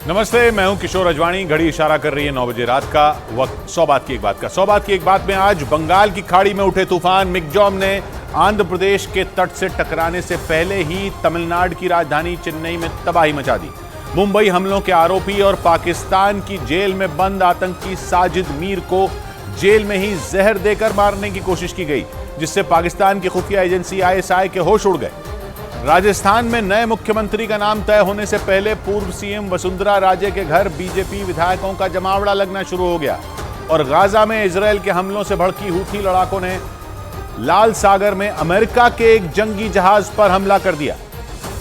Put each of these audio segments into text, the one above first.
नमस्ते, मैं हूं किशोर अजवाणी। घड़ी इशारा कर रही है 9 बजे रात का वक्त। 100 बात की एक बात का 100 बात की एक बात में आज बंगाल की खाड़ी में उठे तूफान मिग्जॉम ने आंध्र प्रदेश के तट से टकराने से पहले ही तमिलनाडु की राजधानी चेन्नई में तबाही मचा दी। मुंबई हमलों के आरोपी और पाकिस्तान की जेल में बंद आतंकी साजिद मीर को जेल में ही जहर देकर मारने की कोशिश की गई, जिससे पाकिस्तान की खुफिया एजेंसी ISI के होश उड़ गए। राजस्थान में नए मुख्यमंत्री का नाम तय होने से पहले पूर्व सीएम वसुंधरा राजे के घर बीजेपी विधायकों का जमावड़ा लगना शुरू हो गया और गाजा में इजरायल के हमलों से भड़की हूथी लड़ाकों ने लाल सागर में अमेरिका के एक जंगी जहाज पर हमला कर दिया।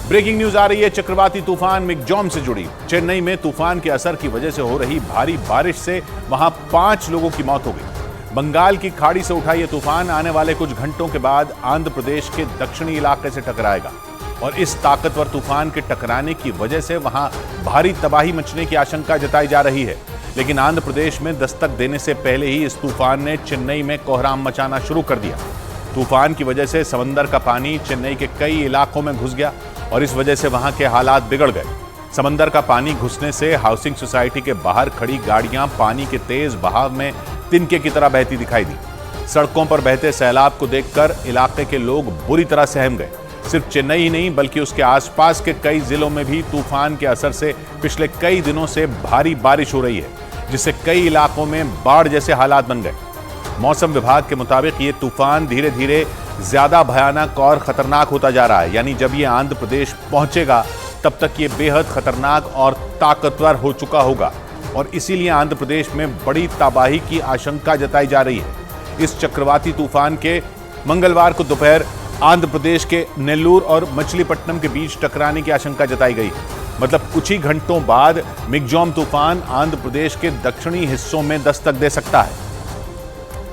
ब्रेकिंग न्यूज आ रही है चक्रवाती तूफान मिग्जॉम से जुड़ी। चेन्नई में तूफान के असर की वजह से हो रही भारी बारिश से वहां 5 लोगों की मौत हो गई। बंगाल की खाड़ी से उठा यह तूफान आने वाले कुछ घंटों के बाद आंध्र प्रदेश के दक्षिणी इलाके से टकराएगा और इस ताकतवर तूफान के टकराने की वजह से वहां भारी तबाही मचने की आशंका जताई जा रही है। लेकिन आंध्र प्रदेश में दस्तक देने से पहले ही इस तूफान ने चेन्नई में कोहराम मचाना शुरू कर दिया। तूफान की वजह से समंदर का पानी चेन्नई के कई इलाकों में घुस गया और इस वजह से वहां के हालात बिगड़ गए। समंदर का पानी घुसने से हाउसिंग सोसाइटी के बाहर खड़ी गाड़ियां पानी के तेज बहाव में तिनके की तरह बहती दिखाई दी। सड़कों पर बहते सैलाब को देखकर इलाके के लोग बुरी तरह सहम गए। सिर्फ चेन्नई ही नहीं बल्कि उसके आसपास के कई जिलों में भी तूफान के असर से पिछले कई दिनों से भारी बारिश हो रही है, जिससे कई इलाकों में बाढ़ जैसे हालात बन गए। मौसम विभाग के मुताबिक ये तूफान धीरे धीरे ज्यादा भयानक और खतरनाक होता जा रहा है। यानी जब ये आंध्र प्रदेश पहुंचेगा तब तक ये बेहद खतरनाक और ताकतवर हो चुका होगा और इसीलिए आंध्र प्रदेश में बड़ी तबाही की आशंका जताई जा रही है। इस चक्रवाती तूफान के मंगलवार को दोपहर आंध्र प्रदेश के नेल्लूर और मछलीपट्टनम के बीच टकराने की आशंका जताई गई। मतलब कुछ ही घंटों बाद मिग्जॉम तूफान आंध्र प्रदेश के दक्षिणी हिस्सों में दस्तक दे सकता है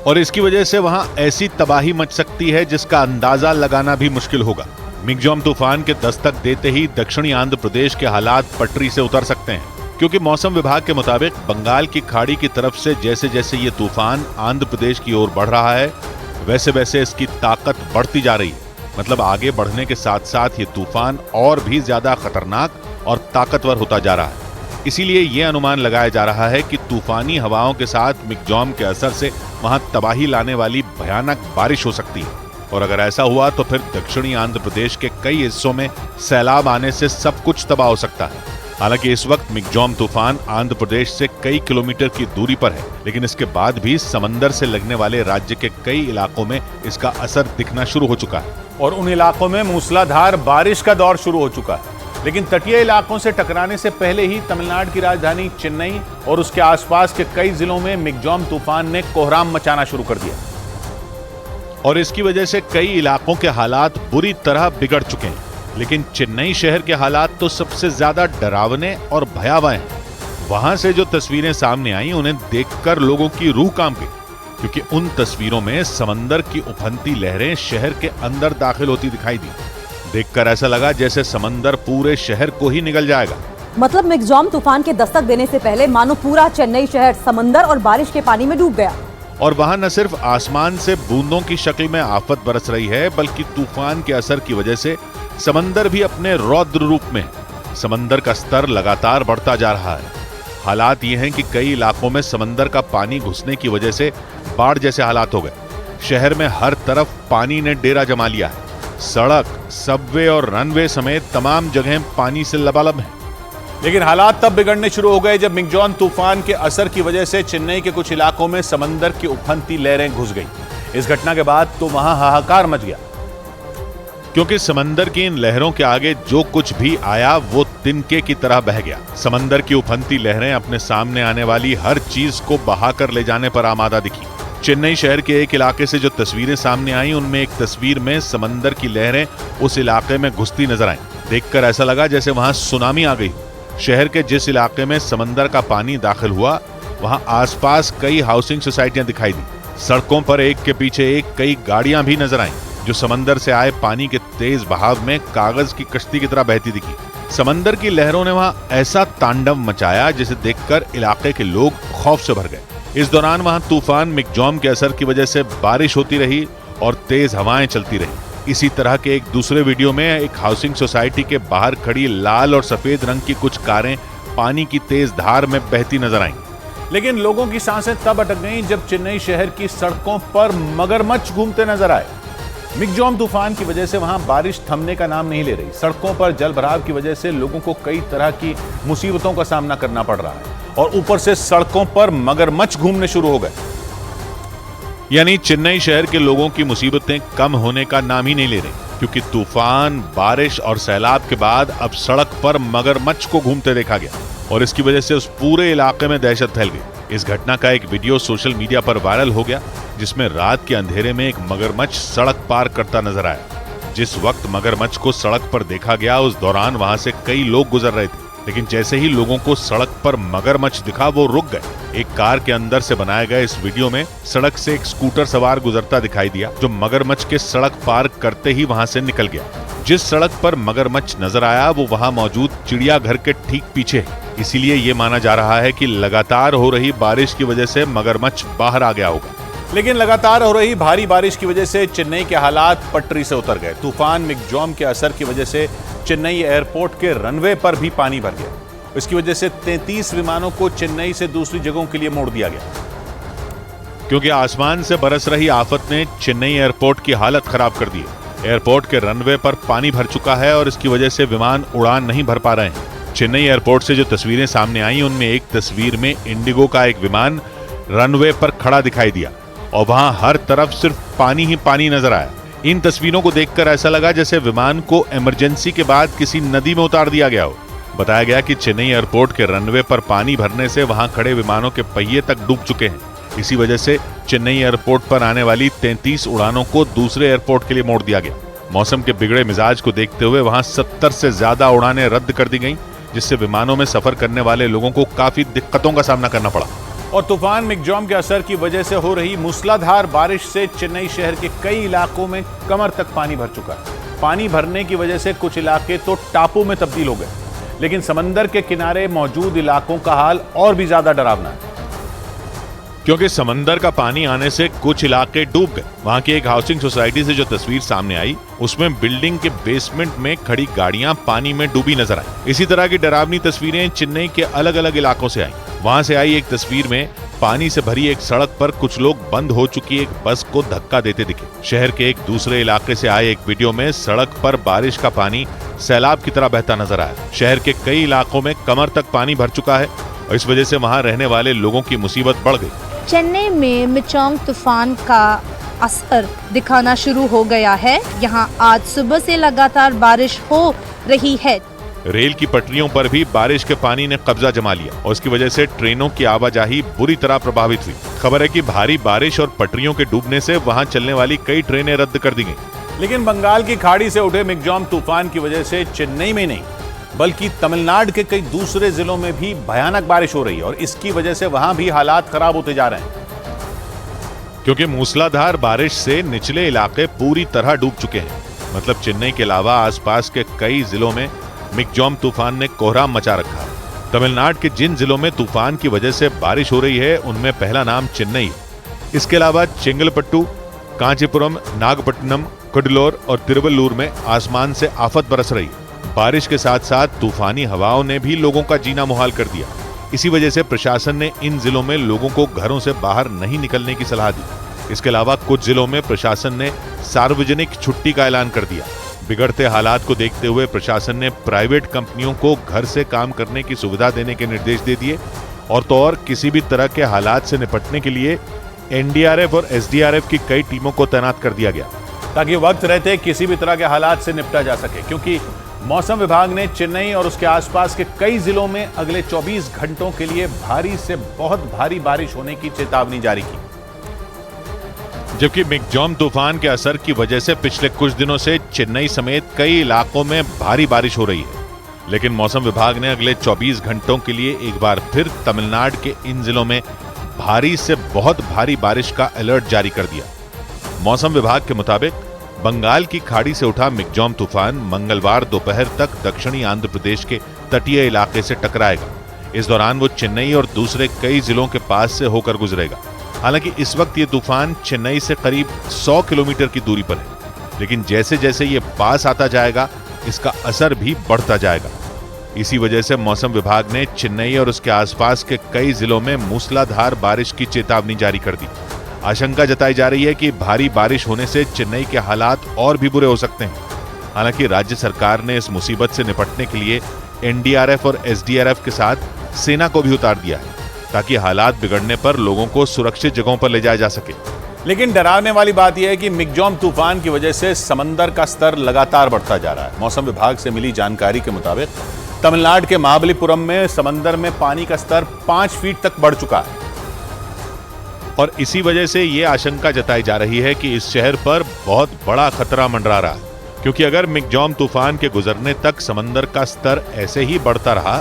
और इसकी वजह से वहां ऐसी तबाही मच सकती है जिसका अंदाजा लगाना भी मुश्किल होगा। मिग्जॉम तूफान के दस्तक देते ही दक्षिणी आंध्र प्रदेश के हालात पटरी से उतर सकते हैं, क्योंकि मौसम विभाग के मुताबिक बंगाल की खाड़ी की तरफ से जैसे जैसे ये तूफान आंध्र प्रदेश की ओर बढ़ रहा है वैसे वैसे इसकी ताकत बढ़ती जा रही है। मतलब आगे बढ़ने के साथ साथ ये तूफान और भी ज्यादा खतरनाक और ताकतवर होता जा रहा है। इसीलिए यह अनुमान लगाया जा रहा है कि तूफानी हवाओं के साथ मिग्जॉम के असर से वहां तबाही लाने वाली भयानक बारिश हो सकती है और अगर ऐसा हुआ तो फिर दक्षिणी आंध्र प्रदेश के कई हिस्सों में सैलाब आने से सब कुछ तबाह हो सकता है। हालांकि इस वक्त मिग्जॉम तूफान आंध्र प्रदेश से कई किलोमीटर की दूरी पर है, लेकिन इसके बाद भी समंदर से लगने वाले राज्य के कई इलाकों में इसका असर दिखना शुरू हो चुका है और उन इलाकों में मूसलाधार बारिश का दौर शुरू हो चुका है। लेकिन तटीय इलाकों से टकराने से पहले ही तमिलनाडु की राजधानी चेन्नई और उसके आसपास के कई जिलों में मिग्जॉम तूफान ने कोहराम मचाना शुरू कर दिया और इसकी वजह से कई इलाकों के हालात बुरी तरह बिगड़ चुके हैं। लेकिन चेन्नई शहर के हालात तो सबसे ज्यादा डरावने और भयावह हैं। वहां से जो तस्वीरें सामने आई उन्हें देखकर लोगों की रूह कांप गई, क्योंकि उन तस्वीरों में समंदर की उफनती लहरें शहर के अंदर दाखिल होती दिखाई दी। देखकर ऐसा लगा जैसे समंदर पूरे शहर को ही निगल जाएगा। मतलब मिग्जॉम तूफान के दस्तक देने से पहले मानो पूरा चेन्नई शहर समंदर और बारिश के पानी में डूब गया और वहां न सिर्फ आसमान से बूंदों की शक्ल में आफत बरस रही है, बल्कि तूफान के असर की वजह से समंदर भी अपने रौद्र रूप में है। समंदर का स्तर लगातार बढ़ता जा रहा है। हालात ये हैं कि कई इलाकों में समंदर का पानी घुसने की वजह से बाढ़ जैसे हालात हो गए। शहर में हर तरफ पानी ने डेरा जमा लिया है। सड़क, सबवे और रनवे समेत तमाम जगह पानी से लबालब हैं। लेकिन हालात तब बिगड़ने शुरू हो गए जब मिग्जॉम तूफान के असर की वजह से चेन्नई के कुछ इलाकों में समंदर की उफनती लहरें घुस गई। इस घटना के बाद तो वहां हाहाकार मच गया, क्योंकि समंदर की इन लहरों के आगे जो कुछ भी आया वो तिनके की तरह बह गया। समंदर की उफनती लहरें अपने सामने आने वाली हर चीज को बहाकर ले जाने पर आमादा दिखी। चेन्नई शहर के एक इलाके से जो तस्वीरें सामने आई उनमें एक तस्वीर में समंदर की लहरें उस इलाके में घुसती नजर आईं। देखकर ऐसा लगा जैसे वहां सुनामी आ गई। शहर के जिस इलाके में समंदर का पानी दाखिल हुआ वहां आसपास कई हाउसिंग सोसाइटियां दिखाई दी। सड़कों पर एक के पीछे एक कई गाड़ियां भी नजर आईं, जो समंदर से आए पानी के तेज बहाव में कागज की कश्ती की तरह बहती दिखी। समंदर की लहरों ने वहां ऐसा तांडव मचाया जिसे देखकर इलाके के लोग खौफ से भर गए। इस दौरान वहां तूफान मिग्जॉम के असर की वजह से बारिश होती रही और तेज हवाएं चलती रही। इसी तरह के एक दूसरे वीडियो में एक हाउसिंग सोसाइटी के बाहर खड़ी लाल और सफेद रंग की कुछ कारें पानी की तेज धार में बहती नजर आई। लेकिन लोगों की सांसें तब अटक गईं जब चेन्नई शहर की सड़कों पर मगरमच्छ घूमते नजर आए। मिगजॉम तूफान की वजह से वहां बारिश थमने का नाम नहीं ले रही। सड़कों पर जलभराव की वजह से लोगों को कई तरह की मुसीबतों का सामना करना पड़ रहा है और ऊपर से सड़कों पर मगरमच्छ घूमने शुरू हो गए। यानी चेन्नई शहर के लोगों की मुसीबतें कम होने का नाम ही नहीं ले रही, क्योंकि तूफान, बारिश और सैलाब के बाद अब सड़क पर मगरमच्छ को घूमते देखा गया और इसकी वजह से उस पूरे इलाके में दहशत फैल गई। इस घटना का एक वीडियो सोशल मीडिया पर वायरल हो गया, जिसमें रात के अंधेरे में एक मगरमच्छ सड़क पार करता नजर आया। जिस वक्त मगरमच्छ को सड़क पर देखा गया उस दौरान वहां से कई लोग गुजर रहे थे, लेकिन जैसे ही लोगों को सड़क पर मगरमच्छ दिखा वो रुक गए। एक कार के अंदर से बनाए गए इस वीडियो में सड़क से एक स्कूटर सवार गुजरता दिखाई दिया, जो मगरमच्छ के सड़क पार करते ही वहां से निकल गया। जिस सड़क पर मगरमच्छ नजर आया वो वहां मौजूद चिड़ियाघर के ठीक पीछे है। इसीलिए ये माना जा रहा है कि लगातार हो रही बारिश की वजह से मगरमच्छ बाहर आ गया होगा। लेकिन लगातार हो रही भारी बारिश की वजह से चेन्नई के हालात पटरी से उतर गए। तूफान मिगजॉम के असर की वजह से चेन्नई एयरपोर्ट के रनवे पर भी पानी भर गया। इसकी वजह से 33 विमानों को चेन्नई से दूसरी जगहों के लिए मोड़ दिया गया, क्योंकि आसमान से बरस रही आफत ने चेन्नई एयरपोर्ट की हालत खराब कर दी है। एयरपोर्ट के रनवे पर पानी भर चुका है और इसकी वजह से विमान उड़ान नहीं भर पा रहे हैं। चेन्नई एयरपोर्ट से जो तस्वीरें सामने आई उनमें एक तस्वीर में इंडिगो का एक विमान रनवे पर खड़ा दिखाई दिया और वहां हर तरफ सिर्फ पानी ही पानी नजर आया। इन तस्वीरों को देखकर ऐसा लगा जैसे विमान को इमरजेंसी के बाद किसी नदी में उतार दिया गया हो। बताया गया कि चेन्नई एयरपोर्ट के रनवे पर पानी भरने से वहां खड़े विमानों के पहिए तक डूब चुके हैं। इसी वजह से चेन्नई एयरपोर्ट पर आने वाली 33 उड़ानों को दूसरे एयरपोर्ट के लिए मोड़ दिया गया। मौसम के बिगड़े मिजाज को देखते हुए वहां 70 से ज्यादा उड़ानें रद्द कर दी गईं, जिससे विमानों में सफर करने वाले लोगों को काफी दिक्कतों का सामना करना पड़ा। और तूफान मिगजॉम के असर की वजह से हो रही मूसलाधार बारिश से चेन्नई शहर के कई इलाकों में कमर तक पानी भर चुका है। पानी भरने की वजह से कुछ इलाके तो टापू में तब्दील हो गए, लेकिन समंदर के किनारे मौजूद इलाकों का हाल और भी ज्यादा डरावना है, क्योंकि समंदर का पानी आने से कुछ इलाके डूब गए। वहां की एक हाउसिंग सोसाइटी से जो तस्वीर सामने आई उसमें बिल्डिंग के बेसमेंट में खड़ी गाड़ियां पानी में डूबी नजर आई। इसी तरह की डरावनी तस्वीरें चेन्नई के अलग अलग इलाकों से आई। वहां से आई एक तस्वीर में पानी से भरी एक सड़क पर कुछ लोग बंद हो चुकी एक बस को धक्का देते दिखे। शहर के एक दूसरे इलाके से आए एक वीडियो में सड़क पर बारिश का पानी सैलाब की तरह बहता नजर आया। शहर के कई इलाकों में कमर तक पानी भर चुका है और इस वजह से वहां रहने वाले लोगों की मुसीबत बढ़ गई। चेन्नई में मिगजॉम तूफान का असर दिखाना शुरू हो गया है। यहाँ आज सुबह से लगातार बारिश हो रही है। रेल की पटरियों पर भी बारिश के पानी ने कब्जा जमा लिया और इसकी वजह से ट्रेनों की आवाजाही बुरी तरह प्रभावित हुई। खबर है कि भारी बारिश और पटरियों के डूबने से वहां चलने वाली कई ट्रेनें रद्द कर दी गईं। लेकिन बंगाल की खाड़ी से उठे मिगजॉम तूफान की वजह से चेन्नई में नहीं बल्कि तमिलनाडु के कई दूसरे जिलों में भी भयानक बारिश हो रही है और इसकी वजह से वहां भी हालात खराब होते जा रहे हैं, क्योंकि मूसलाधार बारिश से निचले इलाके पूरी तरह डूब चुके हैं। मतलब चेन्नई के अलावा आसपास के कई जिलों में मिगजॉम तूफान ने कोहराम मचा रखा है। तमिलनाडु के जिन जिलों में तूफान की वजह से बारिश हो रही है उनमें पहला नाम चेन्नई है। इसके अलावा चेंगलपट्टू, कांचीपुरम, नागपट्टनम, कुडलोर और तिरुवल्लूर में आसमान से आफत बरस रही है। बारिश के साथ साथ तूफानी हवाओं ने भी लोगों का जीना मुहाल कर दिया। इसी वजह से प्रशासन ने इन जिलों में लोगों को घरों से बाहर नहीं निकलने की सलाह दी। इसके अलावा कुछ जिलों में प्रशासन ने सार्वजनिक छुट्टी का ऐलान कर दिया। बिगड़ते हालात को देखते हुए प्रशासन ने प्राइवेट कंपनियों को घर से काम करने की सुविधा देने के निर्देश दे दिए और तो और किसी भी तरह के हालात से निपटने के लिए एनडीआरएफ और एसडीआरएफ की कई टीमों को तैनात कर दिया गया, ताकि वक्त रहते किसी भी तरह के हालात से निपटा जा सके। क्योंकि मौसम विभाग ने चेन्नई और उसके आसपास के कई जिलों में अगले 24 घंटों के लिए भारी से बहुत भारी बारिश होने की चेतावनी जारी की। जबकि मिगजॉम तूफान के असर की वजह से पिछले कुछ दिनों से चेन्नई समेत कई इलाकों में भारी बारिश हो रही है, लेकिन मौसम विभाग ने अगले 24 घंटों के लिए एक बार फिर तमिलनाडु के इन जिलों में भारी से बहुत भारी बारिश का अलर्ट जारी कर दिया। मौसम विभाग के मुताबिक बंगाल की खाड़ी से उठा मिगजॉम तूफान मंगलवार दोपहर तक दक्षिणी आंध्र प्रदेश के तटीय इलाके से टकराएगा। इस दौरान वो चेन्नई और दूसरे कई जिलों के पास से होकर गुजरेगा। हालांकि इस वक्त ये तूफान चेन्नई से करीब 100 किलोमीटर की दूरी पर है, लेकिन जैसे जैसे ये पास आता जाएगा इसका असर भी बढ़ता जाएगा। इसी वजह से मौसम विभाग ने चेन्नई और उसके आसपास के कई जिलों में मूसलाधार बारिश की चेतावनी जारी कर दी। आशंका जताई जा रही है कि भारी बारिश होने से चेन्नई के हालात और भी बुरे हो सकते हैं। हालांकि राज्य सरकार ने इस मुसीबत से निपटने के लिए एनडीआरएफ और एसडीआरएफ के साथ सेना को भी उतार दिया है, ताकि हालात बिगड़ने पर लोगों को सुरक्षित जगहों पर ले जाया जा सके। लेकिन डरावने वाली बात यह है कि मिगजॉम तूफान की वजह से समंदर का स्तर लगातार बढ़ता जा रहा है। मौसम विभाग से मिली जानकारी के मुताबिक तमिलनाडु के महाबलीपुरम में समंदर में पानी का स्तर 5 फीट तक बढ़ चुका है और इसी वजह से यह आशंका जताई जा रही है कि इस शहर पर बहुत बड़ा खतरा मंडरा रहा है, क्योंकि अगर मिगजॉम तूफान के गुजरने तक समंदर का स्तर ऐसे ही बढ़ता रहा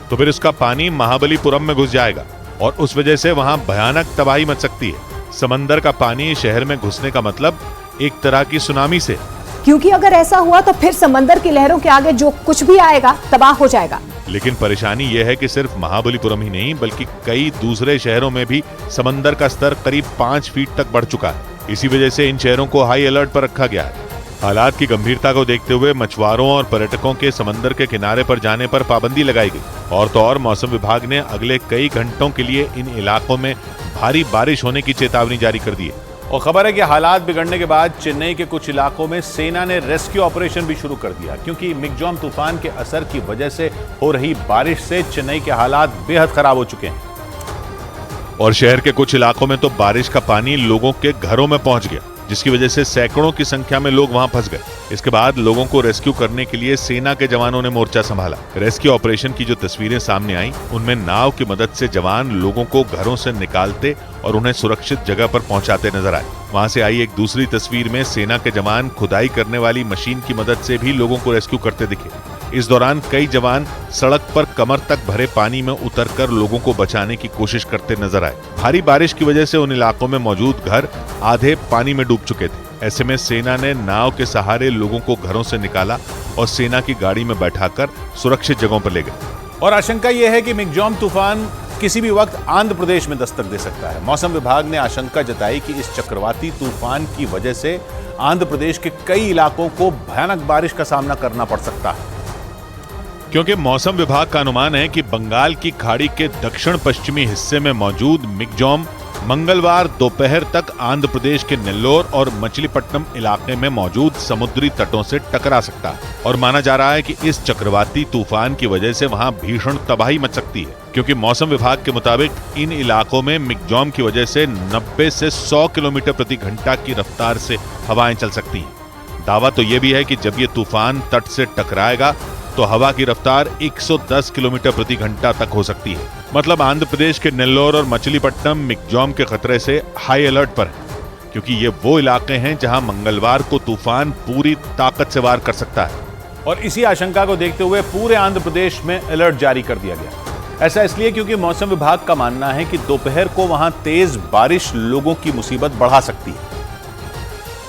तो फिर उसका पानी महाबलीपुरम में घुस जाएगा और उस वजह से वहां भयानक तबाही मच सकती है। समंदर का पानी शहर में घुसने का मतलब एक तरह की सुनामी से, क्योंकि अगर ऐसा हुआ तो फिर समंदर की लहरों के आगे जो कुछ भी आएगा तबाह हो जाएगा। लेकिन परेशानी यह है कि सिर्फ महाबलीपुरम ही नहीं बल्कि कई दूसरे शहरों में भी समंदर का स्तर करीब 5 फीट तक बढ़ चुका है। इसी वजह से इन शहरों को हाई अलर्ट पर रखा गया है। हालात की गंभीरता को देखते हुए मछुआरों और पर्यटकों के समंदर के किनारे पर जाने पर पाबंदी लगाई गई। और तो और मौसम विभाग ने अगले कई घंटों के लिए इन इलाकों में भारी बारिश होने की चेतावनी जारी कर दी है। और खबर है कि हालात बिगड़ने के बाद चेन्नई के कुछ इलाकों में सेना ने रेस्क्यू ऑपरेशन भी शुरू कर दिया, क्योंकि मिगजॉम तूफान के असर की वजह से हो रही बारिश से चेन्नई के हालात बेहद खराब हो चुके हैं और शहर के कुछ इलाकों में तो बारिश का पानी लोगों के घरों में पहुंच गया, जिसकी वजह से सैकड़ों की संख्या में लोग वहां फंस गए। इसके बाद लोगों को रेस्क्यू करने के लिए सेना के जवानों ने मोर्चा संभाला। रेस्क्यू ऑपरेशन की जो तस्वीरें सामने आई उनमें नाव की मदद से जवान लोगों को घरों से निकालते और उन्हें सुरक्षित जगह पर पहुंचाते नजर आए। वहां से आई एक दूसरी तस्वीर में सेना के जवान खुदाई करने वाली मशीन की मदद से भी लोगों को रेस्क्यू करते दिखे। इस दौरान कई जवान सड़क पर कमर तक भरे पानी में उतरकर लोगों को बचाने की कोशिश करते नजर आए। भारी बारिश की वजह से उन इलाकों में मौजूद घर आधे पानी में डूब चुके थे। ऐसे में सेना ने नाव के सहारे लोगों को घरों से निकाला और सेना की गाड़ी में बैठाकर सुरक्षित जगहों पर ले गए। और आशंका यह है कि मिगजॉम तूफान किसी भी वक्त आंध्र प्रदेश में दस्तक दे सकता है। मौसम विभाग ने आशंका जताई कि इस चक्रवाती तूफान की वजह से आंध्र प्रदेश के कई इलाकों को भयानक बारिश का सामना करना पड़ सकता है, क्योंकि मौसम विभाग का अनुमान है कि बंगाल की खाड़ी के दक्षिण पश्चिमी हिस्से में मौजूद मिगजॉम मंगलवार दोपहर तक आंध्र प्रदेश के नेल्लोर और मछलीपट्टनम इलाके में मौजूद समुद्री तटों से टकरा सकता है और माना जा रहा है कि इस चक्रवाती तूफान की वजह से वहां भीषण तबाही मच सकती है, क्योंकि मौसम विभाग के मुताबिक इन इलाकों में मिगजॉम की वजह से 90 से 100 किलोमीटर प्रति घंटा की रफ्तार से हवाएं चल सकती हैं। दावा तो यह भी है कि जब ये तूफान तट से टकराएगा तो हवा की रफ्तार 110 किलोमीटर प्रति घंटा तक हो सकती है। मतलब आंध्र प्रदेश के नेल्लोर और मछलीपट्टनम मिगजॉम के खतरे से हाई अलर्ट पर है, क्योंकि ये वो इलाके हैं जहां मंगलवार को तूफान पूरी ताकत से वार कर सकता है। और इसी आशंका को देखते हुए पूरे आंध्र प्रदेश में अलर्ट जारी कर दिया गया। ऐसा इसलिए क्योंकि मौसम विभाग का मानना है कि दोपहर को वहां तेज बारिश लोगों की मुसीबत बढ़ा सकती है,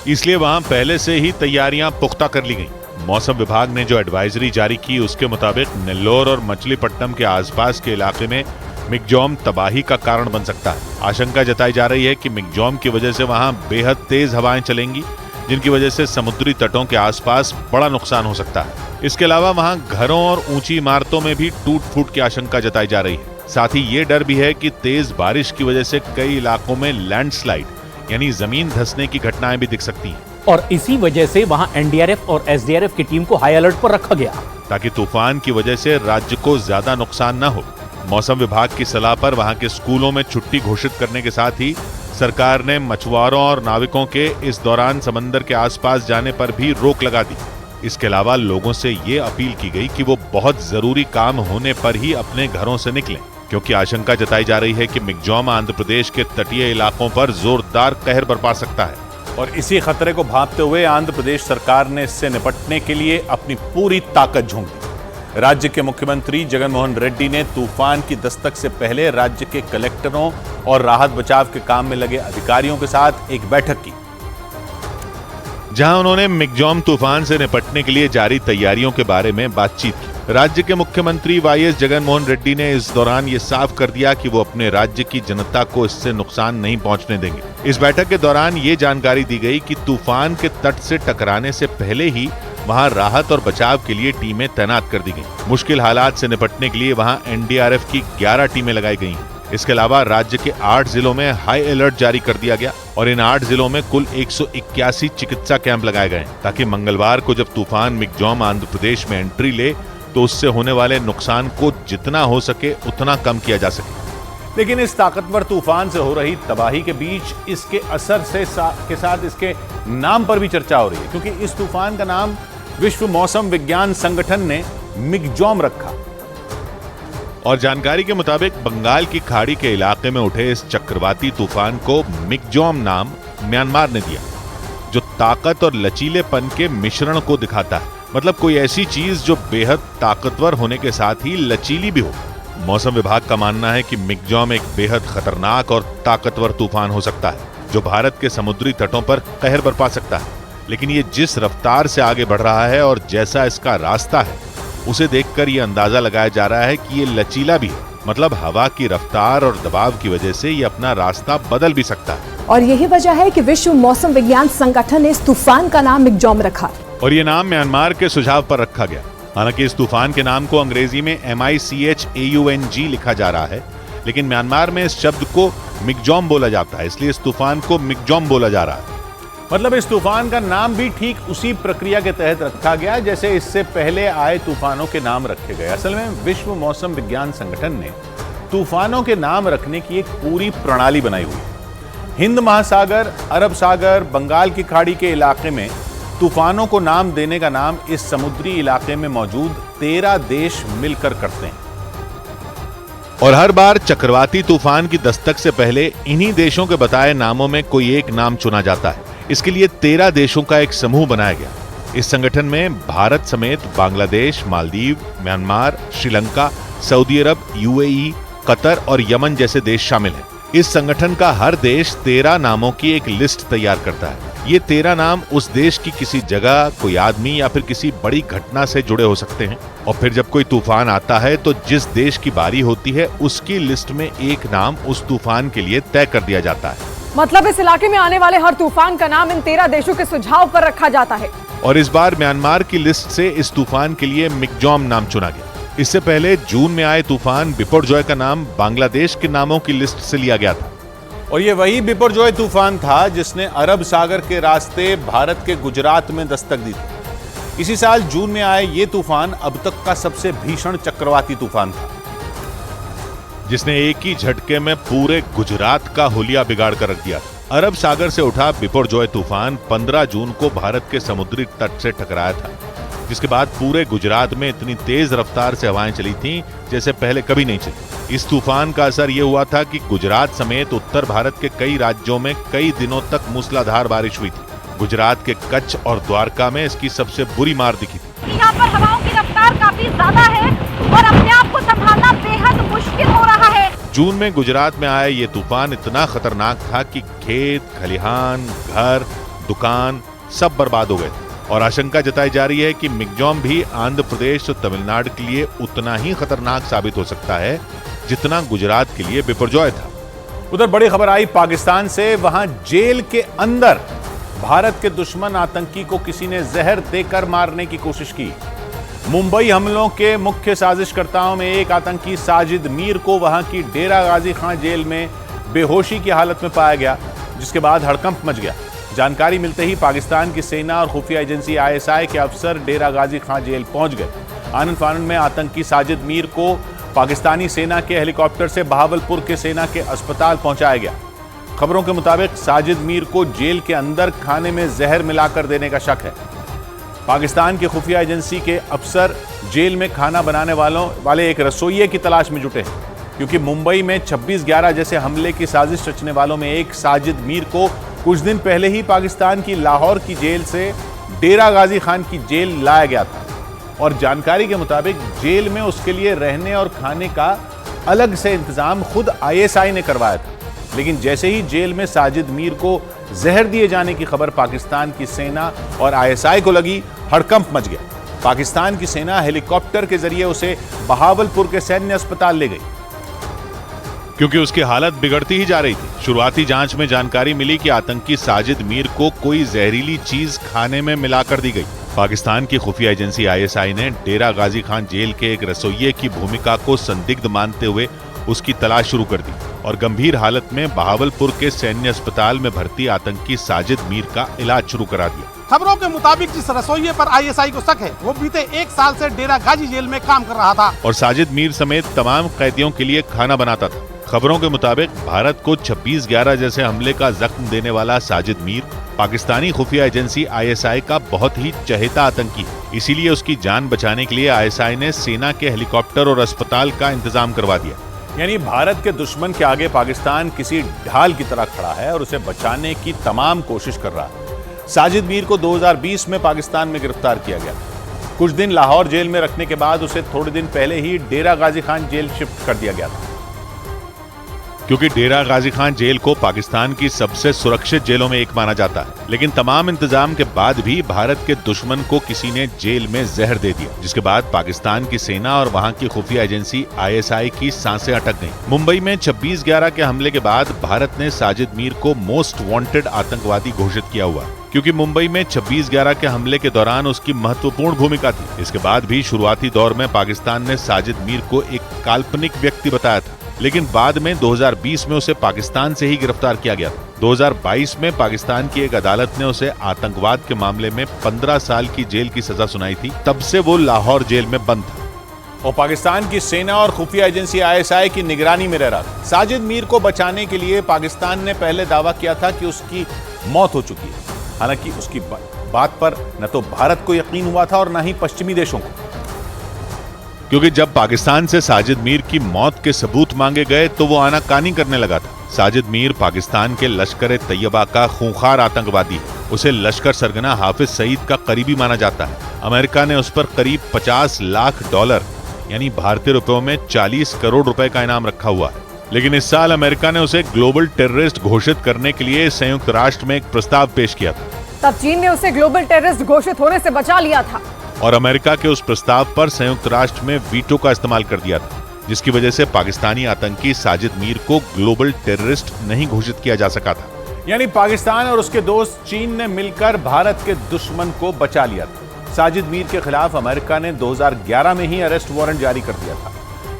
इसलिए वहां पहले से ही तैयारियां पुख्ता कर ली गई। मौसम विभाग ने जो एडवाइजरी जारी की उसके मुताबिक नेल्लोर और मछलीपट्टनम के आसपास के इलाके में मिगजॉम तबाही का कारण बन सकता है। आशंका जताई जा रही है कि मिगजॉम की वजह से वहां बेहद तेज हवाएं चलेंगी, जिनकी वजह से समुद्री तटों के आसपास बड़ा नुकसान हो सकता है। इसके अलावा वहां घरों और ऊंची इमारतों में भी टूट फूट की आशंका जताई जा रही है। साथ ही ये डर भी है कि तेज बारिश की वजह से कई इलाकों में लैंडस्लाइड यानी जमीन धंसने की घटनाएं भी दिख सकती हैं। और इसी वजह से वहां एनडीआरएफ और एसडीआरएफ की टीम को हाई अलर्ट पर रखा गया, ताकि तूफान की वजह से राज्य को ज्यादा नुकसान न हो। मौसम विभाग की सलाह पर वहां के स्कूलों में छुट्टी घोषित करने के साथ ही सरकार ने मछुआरों और नाविकों के इस दौरान समंदर के आसपास जाने पर भी रोक लगा दी। इसके अलावा लोगों से ये अपील की गई कि वो बहुत जरूरी काम होने पर ही अपने घरों से निकलें, क्योंकि आशंका जताई जा रही है कि मिगजॉम आंध्र प्रदेश के तटीय इलाकों पर जोरदार कहर बरपा सकता है। और इसी खतरे को भांपते हुए आंध्र प्रदेश सरकार ने इससे निपटने के लिए अपनी पूरी ताकत झोंक दी। राज्य के मुख्यमंत्री जगन मोहन रेड्डी ने तूफान की दस्तक से पहले राज्य के कलेक्टरों और राहत बचाव के काम में लगे अधिकारियों के साथ एक बैठक की, जहां उन्होंने मिगजॉम तूफान से निपटने के लिए जारी तैयारियों के बारे में बातचीत की। राज्य के मुख्यमंत्री वाईएस जगन मोहन रेड्डी ने इस दौरान ये साफ कर दिया कि वो अपने राज्य की जनता को इससे नुकसान नहीं पहुंचने देंगे। इस बैठक के दौरान ये जानकारी दी गई कि तूफान के तट से टकराने से पहले ही वहां राहत और बचाव के लिए टीमें तैनात कर दी गई। मुश्किल हालात से निपटने के लिए वहां एनडीआरएफ की 11 टीमें लगाई गई। इसके अलावा राज्य के 8 जिलों में हाई अलर्ट जारी कर दिया गया और इन 8 जिलों में कुल 181 चिकित्सा कैंप लगाए गए ताकि मंगलवार को जब तूफान मिग्जॉम आंध्र प्रदेश में एंट्री ले तो उससे होने वाले नुकसान को जितना हो सके उतना कम किया जा सके। लेकिन इस ताकतवर तूफान से हो रही तबाही के बीच इसके असर के साथ इसके नाम पर भी चर्चा हो रही है, क्योंकि इस तूफान का नाम विश्व मौसम विज्ञान संगठन ने मिग्जॉम रखा। और जानकारी के मुताबिक बंगाल की खाड़ी के इलाके में उठे इस चक्रवाती तूफान को मिग्जॉम नाम म्यांमार ने दिया, जो ताकत और लचीलेपन के मिश्रण को दिखाता है। मतलब कोई ऐसी चीज जो बेहद ताकतवर होने के साथ ही लचीली भी हो। मौसम विभाग का मानना है कि मिग्जॉम एक बेहद खतरनाक और ताकतवर तूफान हो सकता है जो भारत के समुद्री तटों पर कहर बरपा सकता है। लेकिन ये जिस रफ्तार से आगे बढ़ रहा है और जैसा इसका रास्ता है उसे देखकर ये अंदाजा लगाया जा रहा है कि ये लचीला भी है। मतलब हवा की रफ्तार और दबाव की वजह से ये अपना रास्ता बदल भी सकता है। और यही वजह है कि विश्व मौसम विज्ञान संगठन ने इस तूफान का नाम मिग्जॉम रखा और ये नाम म्यांमार के सुझाव पर रखा गया। हालांकि इस तूफान के नाम को अंग्रेजी में MICHAUNG लिखा जा रहा है, लेकिन म्यांमार में इस शब्द को मिग्जॉम बोला जाता है, इसलिए इस तूफान को मिग्जॉम बोला जा रहा है। मतलब इस तूफान का नाम भी ठीक उसी प्रक्रिया के तहत रखा गया जैसे इससे पहले आए तूफानों के नाम रखे गए। असल में विश्व मौसम विज्ञान संगठन ने तूफानों के नाम रखने की एक पूरी प्रणाली बनाई हुई है। हिंद महासागर, अरब सागर, बंगाल की खाड़ी के इलाके में तूफानों को नाम देने का नाम इस समुद्री इलाके में मौजूद 13 देश मिलकर करते हैं। और हर बार चक्रवाती तूफान की दस्तक से पहले इन्हीं देशों के बताए नामों में कोई एक नाम चुना जाता है। इसके लिए 13 देशों का एक समूह बनाया गया। इस संगठन में भारत समेत बांग्लादेश, मालदीव, म्यांमार, श्रीलंका, सऊदी अरब, UAE, कतर और यमन जैसे देश शामिल हैं। इस संगठन का हर देश 13 नामों की एक लिस्ट तैयार करता है। ये 13 नाम उस देश की किसी जगह, कोई आदमी या फिर किसी बड़ी घटना से जुड़े हो सकते हैं। और फिर जब कोई तूफान आता है तो जिस देश की बारी होती है उसकी लिस्ट में एक नाम उस तूफान के लिए तय कर दिया जाता है। मतलब इस इलाके में आने वाले हर तूफान का नाम इन 13 देशों के सुझाव पर रखा जाता है। और इस बार म्यांमार की लिस्ट से इस तूफान के लिए मिग्जॉम नाम चुना गया। इससे पहले जून में आए तूफान बिपरजॉय का नाम बांग्लादेश के नामों की लिस्ट से लिया गया था। और ये वही बिपरजॉय तूफान था जिसने अरब सागर के रास्ते भारत के गुजरात में दस्तक दी थी। इसी साल जून में आए ये तूफान अब तक का सबसे भीषण चक्रवाती तूफान था, जिसने एक ही झटके में पूरे गुजरात का हुलिया बिगाड़ कर रख दिया। अरब सागर से उठा बिपरजॉय तूफान 15 जून को भारत के समुद्री तट से टकराया था, जिसके बाद पूरे गुजरात में इतनी तेज रफ्तार से हवाएं चली थीं जैसे पहले कभी नहीं चली। इस तूफान का असर यह हुआ था कि गुजरात समेत उत्तर भारत के कई राज्यों में कई दिनों तक मूसलाधार बारिश हुई थी। गुजरात के कच्छ और द्वारका में इसकी सबसे बुरी मार दिखी थी। यहाँ पर हवाओं की रफ्तार काफी ज्यादा है और अपने आप को संभालना बेहद मुश्किल हो रहा है। जून में गुजरात में आया ये तूफान इतना खतरनाक था कि खेत, खलिहान, घर, दुकान सब बर्बाद हो गए और आशंका जताई जा रही है कि मिग्जॉम भी आंध्र प्रदेश और तमिलनाडु के लिए उतना ही खतरनाक साबित हो सकता है जितना गुजरात के लिए बिपरजॉय था। उधर बड़ी खबर आई पाकिस्तान से। वहां जेल के अंदर भारत के दुश्मन आतंकी को किसी ने जहर देकर मारने की कोशिश की। मुंबई हमलों के मुख्य साजिशकर्ताओं में एक आतंकी साजिद मीर को वहां की डेरा गाजी खां जेल में बेहोशी की हालत में पाया गया, जिसके बाद हड़कंप मच गया। जानकारी मिलते ही पाकिस्तान की सेना और खुफिया एजेंसी ISI के अफसर डेरा गाजी खां जेल पहुंच गए। आनंद फानंद में आतंकी साजिद मीर को पाकिस्तानी सेना के हेलीकॉप्टर से बहावलपुर के सेना के अस्पताल पहुंचाया गया। खबरों के मुताबिक साजिद मीर को जेल के अंदर खाने में जहर मिलाकर देने का शक है। पाकिस्तान की खुफिया एजेंसी के अफसर जेल में खाना बनाने वाले एक रसोइये की तलाश में जुटे हैं, क्योंकि मुंबई में 26/11 जैसे हमले की साजिश रचने वालों में एक साजिद मीर को कुछ दिन पहले ही पाकिस्तान की लाहौर की जेल से डेरा गाजी खान की जेल लाया गया था। और जानकारी के मुताबिक जेल में उसके लिए रहने और खाने का अलग से इंतजाम खुद ISI ने करवाया था। लेकिन जैसे ही जेल में साजिद मीर को जहर दिए जाने की खबर पाकिस्तान की सेना और ISI को लगी, हड़कंप मच गया। पाकिस्तान की सेना हेलीकॉप्टर के जरिए उसे बहावलपुर के सैन्य अस्पताल ले गई, क्योंकि उसकी हालत बिगड़ती ही जा रही थी। शुरुआती जांच में जानकारी मिली कि आतंकी साजिद मीर को कोई जहरीली चीज खाने में मिलाकर दी गई। पाकिस्तान की खुफिया एजेंसी आईएसआई ने डेरा गाजी खान जेल के एक रसोइये की भूमिका को संदिग्ध मानते हुए उसकी तलाश शुरू कर दी और गंभीर हालत में बहावलपुर के सैन्य अस्पताल में भर्ती आतंकी साजिद मीर का इलाज शुरू करा दिया। खबरों के मुताबिक जिस रसोइये पर आईएसआई को शक है वो बीते 1 साल से डेरा गाजी जेल में काम कर रहा था और साजिद मीर समेत तमाम कैदियों के लिए खाना बनाता था। खबरों के मुताबिक भारत को 26/11 जैसे हमले का जख्म देने वाला साजिद मीर पाकिस्तानी खुफिया एजेंसी आईएसआई का बहुत ही चहेता आतंकी है। इसीलिए उसकी जान बचाने के लिए आईएसआई ने सेना के हेलीकॉप्टर और अस्पताल का इंतजाम करवा दिया। यानी भारत के दुश्मन के आगे पाकिस्तान किसी ढाल की तरह खड़ा है और उसे बचाने की तमाम कोशिश कर रहा है। साजिद मीर को 2020 में पाकिस्तान में गिरफ्तार किया गया। कुछ दिन लाहौर जेल में रखने के बाद उसे थोड़े दिन पहले ही डेरा गाजी खान जेल शिफ्ट कर दिया गया था, क्योंकि डेरा गाजी खान जेल को पाकिस्तान की सबसे सुरक्षित जेलों में एक माना जाता है। लेकिन तमाम इंतजाम के बाद भी भारत के दुश्मन को किसी ने जेल में जहर दे दिया, जिसके बाद पाकिस्तान की सेना और वहां की खुफिया एजेंसी आईएसआई की सांसें अटक गईं। मुंबई में 26/11 के हमले के बाद भारत ने साजिद मीर को मोस्ट वांटेड आतंकवादी घोषित किया हुआ, क्योंकि मुंबई में 26/11 के हमले के दौरान उसकी महत्वपूर्ण भूमिका थी। इसके बाद भी शुरुआती दौर में पाकिस्तान ने साजिद मीर को एक काल्पनिक व्यक्ति बताया था, लेकिन बाद में 2020 में उसे पाकिस्तान से ही गिरफ्तार किया गया था। 2022 में पाकिस्तान की एक अदालत ने उसे आतंकवाद के मामले में 15 साल की जेल की सजा सुनाई थी। तब से वो लाहौर जेल में बंद था और पाकिस्तान की सेना और खुफिया एजेंसी आईएसआई की निगरानी में रह रहा था। साजिद मीर को बचाने के लिए पाकिस्तान ने पहले दावा किया था कि उसकी मौत हो चुकी है। हालांकि उसकी बात पर न तो भारत को यकीन हुआ था और न ही पश्चिमी देशों को, क्योंकि जब पाकिस्तान से साजिद मीर की मौत के सबूत मांगे गए तो वो आनाकानी करने लगा था। साजिद मीर पाकिस्तान के लश्कर तैयबा का खूंखार आतंकवादी है। उसे लश्कर सरगना हाफिज सईद का करीबी माना जाता है। अमेरिका ने उस पर करीब $50 लाख यानी भारतीय रुपयों में 40 करोड़ रुपए का इनाम रखा हुआ है। लेकिन इस साल अमेरिका ने उसे ग्लोबल टेररिस्ट घोषित करने के लिए संयुक्त राष्ट्र में एक प्रस्ताव पेश किया था। तब चीन ने उसे ग्लोबल टेररिस्ट घोषित होने से बचा लिया था और अमेरिका के उस प्रस्ताव पर संयुक्त राष्ट्र में वीटो का इस्तेमाल कर दिया था, जिसकी वजह से पाकिस्तानी आतंकी साजिद मीर को ग्लोबल टेररिस्ट नहीं घोषित किया जा सका था। यानी पाकिस्तान और उसके दोस्त चीन ने मिलकर भारत के दुश्मन को बचा लिया था। साजिद मीर के खिलाफ अमेरिका ने 2011 में ही अरेस्ट वारंट जारी कर दिया था,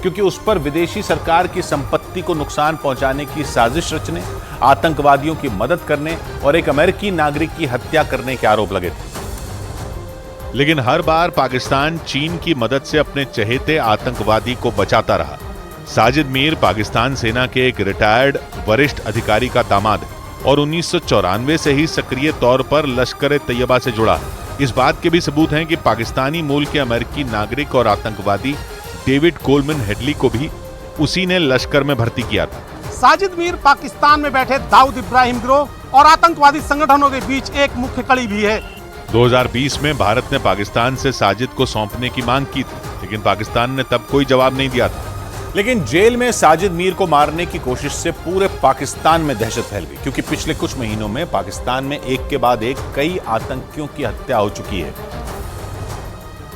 क्योंकि उस पर विदेशी सरकार की संपत्ति को नुकसान पहुंचाने की साजिश रचने, आतंकवादियों की मदद करने और एक अमेरिकी नागरिक की हत्या करने के आरोप लगे थे। लेकिन हर बार पाकिस्तान चीन की मदद से अपने चहेते आतंकवादी को बचाता रहा। साजिद मीर पाकिस्तान सेना के एक रिटायर्ड वरिष्ठ अधिकारी का दामाद है और 1994 से ही सक्रिय तौर पर लश्कर तैयबा से जुड़ा है। इस बात के भी सबूत हैं कि पाकिस्तानी मूल के अमेरिकी नागरिक और आतंकवादी डेविड कोलमन हेडली को भी उसी ने लश्कर में भर्ती किया था। साजिद मीर पाकिस्तान में बैठे दाऊद इब्राहिम गिरोह और आतंकवादी संगठनों के बीच एक मुख्य कड़ी भी है। 2020 में भारत ने पाकिस्तान से साजिद को सौंपने की मांग की थी, लेकिन पाकिस्तान ने तब कोई जवाब नहीं दिया था। लेकिन जेल में साजिद मीर को मारने की कोशिश से पूरे पाकिस्तान में दहशत फैल गई, क्योंकि पिछले कुछ महीनों में पाकिस्तान में एक के बाद एक कई आतंकियों की हत्या हो चुकी है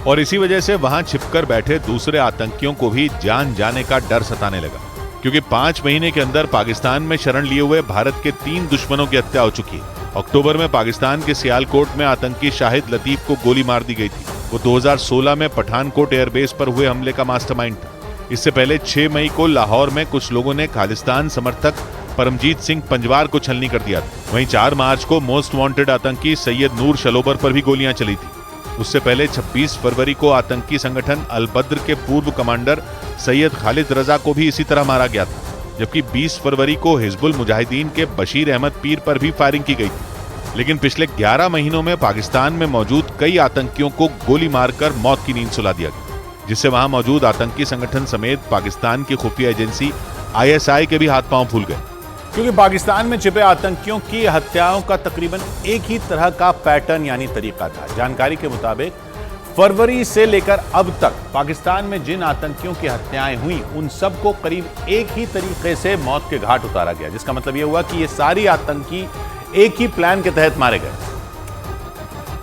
और इसी वजह से वहां छिपकर बैठे दूसरे आतंकियों को भी जान जाने का डर सताने लगा, क्योंकि 5 महीने के अंदर पाकिस्तान में शरण लिए हुए भारत के 3 दुश्मनों की हत्या हो चुकी है। अक्टूबर में पाकिस्तान के सियालकोट में आतंकी शाहिद लतीफ को गोली मार दी गई थी। वो 2016 में पठानकोट एयरबेस पर हुए हमले का मास्टरमाइंड था। इससे पहले 6 मई को लाहौर में कुछ लोगों ने खालिस्तान समर्थक परमजीत सिंह पंजवार को छलनी कर दिया था। वहीं 4 मार्च को मोस्ट वांटेड आतंकी सैयद नूर शलोबर पर भी गोलियां चली थी। उससे पहले 26 फरवरी को आतंकी संगठन अल बद्र के पूर्व कमांडर सैयद खालिद रजा को भी इसी तरह मारा गया था, जबकि 20 फरवरी को हिजबुल मुजाहिदीन के बशीर अहमद पीर पर भी फायरिंग की गई थी। लेकिन पिछले 11 महीनों में पाकिस्तान में मौजूद कई आतंकियों को गोली मारकर मौत की नींद सुला दिया गया, जिससे वहां मौजूद आतंकी संगठन समेत पाकिस्तान की खुफिया एजेंसी आईएसआई के भी हाथ पांव फूल गए, क्योंकि पाकिस्तान में छिपे आतंकियों की हत्याओं का तकरीबन एक ही तरह का पैटर्न यानी तरीका था। जानकारी के मुताबिक फरवरी से लेकर अब तक पाकिस्तान में जिन आतंकियों की हत्याएं हुई उन सबको करीब एक ही तरीके से मौत के घाट उतारा गया, जिसका मतलब यह हुआ कि ये सारी आतंकी एक ही प्लान के तहत मारे गए।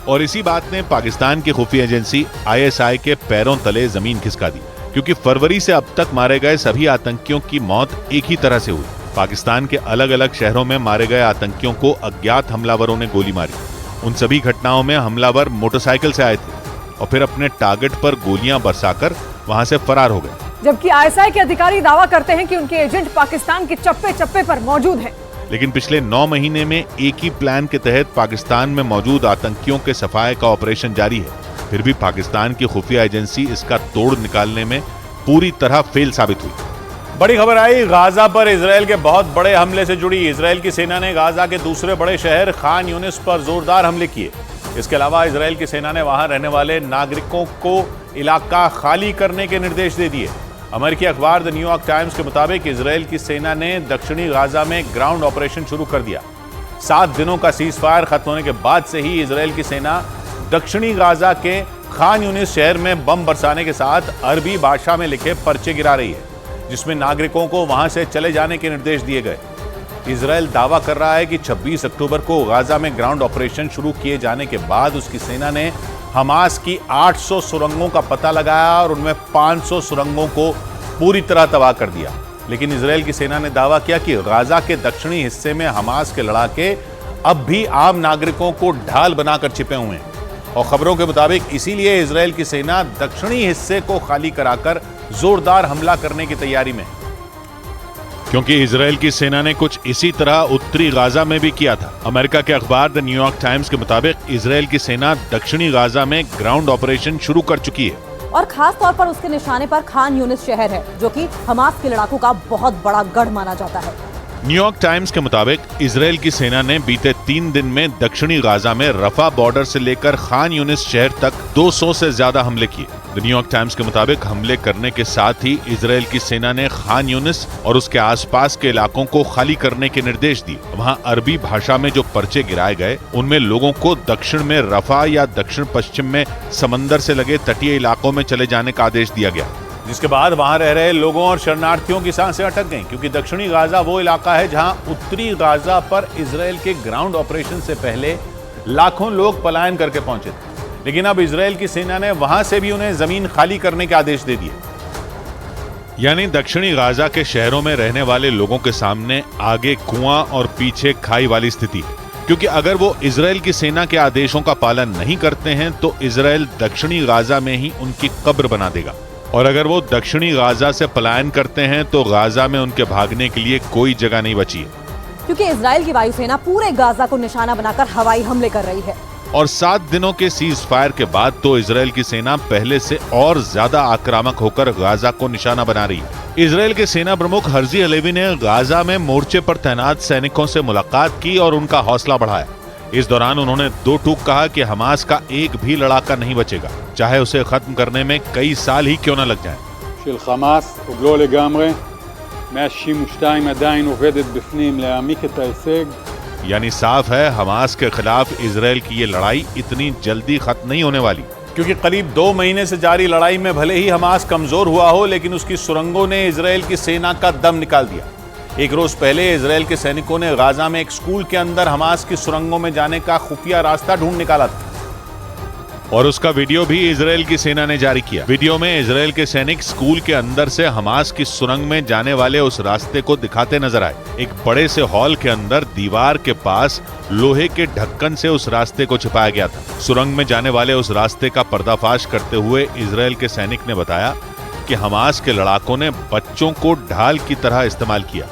और इसी बात ने पाकिस्तान की खुफिया एजेंसी आईएसआई के पैरों तले जमीन खिसका दी, क्योंकि फरवरी से अब तक मारे गए सभी आतंकियों की मौत एक ही तरह से हुई। पाकिस्तान के अलग अलग शहरों में मारे गए आतंकियों को अज्ञात हमलावरों ने गोली मारी उन सभी घटनाओं में हमलावर मोटरसाइकिल से आए थे और फिर अपने टारगेट पर गोलियां बरसाकर वहां से फरार हो गए। जबकि आईएसआई के अधिकारी दावा करते हैं कि उनके एजेंट पाकिस्तान के चप्पे चप्पे पर मौजूद हैं। लेकिन पिछले 9 महीने में एक ही प्लान के तहत पाकिस्तान में मौजूद आतंकियों के सफाए का ऑपरेशन जारी है। फिर भी पाकिस्तान की खुफिया एजेंसी इसका तोड़ निकालने में पूरी तरह फेल साबित हुई। बड़ी खबर आई गाजा पर इजराइल के बहुत बड़े हमले से जुड़ी। इजराइल की सेना ने गाजा के दूसरे बड़े शहर खान यूनिस पर जोरदार हमले किए। इसके अलावा इजराइल की सेना ने वहां रहने वाले नागरिकों को इलाका खाली करने के निर्देश दे दिए। अमेरिकी अखबार द न्यूयॉर्क टाइम्स के मुताबिक इजराइल की सेना ने दक्षिणी गाजा में ग्राउंड ऑपरेशन शुरू कर दिया। 7 दिनों का सीज फायर खत्म होने के बाद से ही इजराइल की सेना दक्षिणी गाजा के खान यूनिस शहर में बम बरसाने के साथ अरबी भाषा में लिखे पर्चे गिरा रही है, जिसमें नागरिकों को वहां से चले जाने के निर्देश दिए गए। इजराइल दावा कर रहा है कि 26 अक्टूबर को गाजा में ग्राउंड ऑपरेशन शुरू किए जाने के बाद उसकी सेना ने हमास की 800 सुरंगों का पता लगाया और उनमें 500 सुरंगों को पूरी तरह तबाह कर दिया। लेकिन इजराइल की सेना ने दावा किया कि गाजा के दक्षिणी हिस्से में हमास के लड़ाके अब भी आम नागरिकों को ढाल बनाकर छिपे हुए हैं और खबरों के मुताबिक इसीलिए इजराइल की सेना दक्षिणी हिस्से को खाली कराकर जोरदार हमला करने की तैयारी में, क्योंकि इजराइल की सेना ने कुछ इसी तरह उत्तरी गाजा में भी किया था। अमेरिका के अखबार द न्यूयॉर्क टाइम्स के मुताबिक इजराइल की सेना दक्षिणी गाजा में ग्राउंड ऑपरेशन शुरू कर चुकी है और खास तौर पर उसके निशाने पर खान यूनिस शहर है, जो कि हमास के लड़ाकों का बहुत बड़ा गढ़ माना जाता है। न्यूयॉर्क टाइम्स के मुताबिक इजराइल की सेना ने बीते 3 दिन में दक्षिणी गाजा में रफा बॉर्डर से लेकर खान यूनिस शहर तक 200 से ज्यादा हमले किए। द न्यूयॉर्क टाइम्स के मुताबिक हमले करने के साथ ही इजराइल की सेना ने खान यूनिस और उसके आसपास के इलाकों को खाली करने के निर्देश दिए। वहां अरबी भाषा में जो पर्चे गिराए गए उनमें लोगों को दक्षिण में रफा या दक्षिण पश्चिम में समंदर से लगे तटीय इलाकों में चले जाने का आदेश दिया गया, जिसके बाद वहां रह रहे लोगों और शरणार्थियों की सांसें अटक गईं, क्योंकि दक्षिणी गाजा वो इलाका है जहां उत्तरी गाजा पर इजराइल के ग्राउंड ऑपरेशन से पहले लाखों लोग पलायन करके पहुंचे थे। लेकिन अब इजराइल की सेना ने वहां से भी उन्हें जमीन खाली करने के आदेश दे दिए। यानी दक्षिणी गाजा के शहरों में रहने वाले लोगों के सामने आगे कुआं और पीछे खाई वाली स्थिति है, क्योंकि अगर वो इजराइल की सेना के आदेशों का पालन नहीं करते हैं तो इजराइल दक्षिणी गाजा में ही उनकी कब्र बना देगा, और अगर वो दक्षिणी गाजा से पलायन करते हैं तो गाजा में उनके भागने के लिए कोई जगह नहीं बची है, क्योंकि इजराइल की वायुसेना पूरे गाजा को निशाना बनाकर हवाई हमले कर रही है। और 7 दिनों के सीज फायर के बाद तो इजराइल की सेना पहले से और ज्यादा आक्रामक होकर गाजा को निशाना बना रही है। इजराइल के सेना प्रमुख हर्जी हलेवी ने गाजा में मोर्चे पर तैनात सैनिकों से मुलाकात की और उनका हौसला बढ़ाया। इस दौरान उन्होंने 2 टूक कहा कि हमास का एक भी लड़ाका नहीं बचेगा, चाहे उसे खत्म करने में कई साल ही क्यों न लग जाएं। של חמאס עוד לא לגמרי, 162 עדיין עובדת בפנים להעמיק את ההישג। यानी साफ है हमास के खिलाफ इजराइल की ये लड़ाई इतनी जल्दी खत्म नहीं होने वाली, क्योंकि करीब 2 महीने से जारी लड़ाई में भले ही हमास कमजोर हुआ हो, लेकिन उसकी सुरंगों ने इजराइल की सेना का दम निकाल दिया। एक रोज पहले इजराइल के सैनिकों ने गाजा में एक स्कूल के अंदर हमास की सुरंगों में जाने का खुफिया रास्ता ढूंढ निकाला था और उसका वीडियो भी इजराइल की सेना ने जारी किया। वीडियो में इजराइल के सैनिक स्कूल के अंदर से हमास की सुरंग में जाने वाले उस रास्ते को दिखाते नजर आए। एक बड़े से हॉल के अंदर दीवार के पास लोहे के ढक्कन से उस रास्ते को छिपाया गया था। सुरंग में जाने वाले उस रास्ते का पर्दाफाश करते हुए इजराइल के सैनिक ने बताया कि हमास के लड़ाकों ने बच्चों को ढाल की तरह इस्तेमाल किया।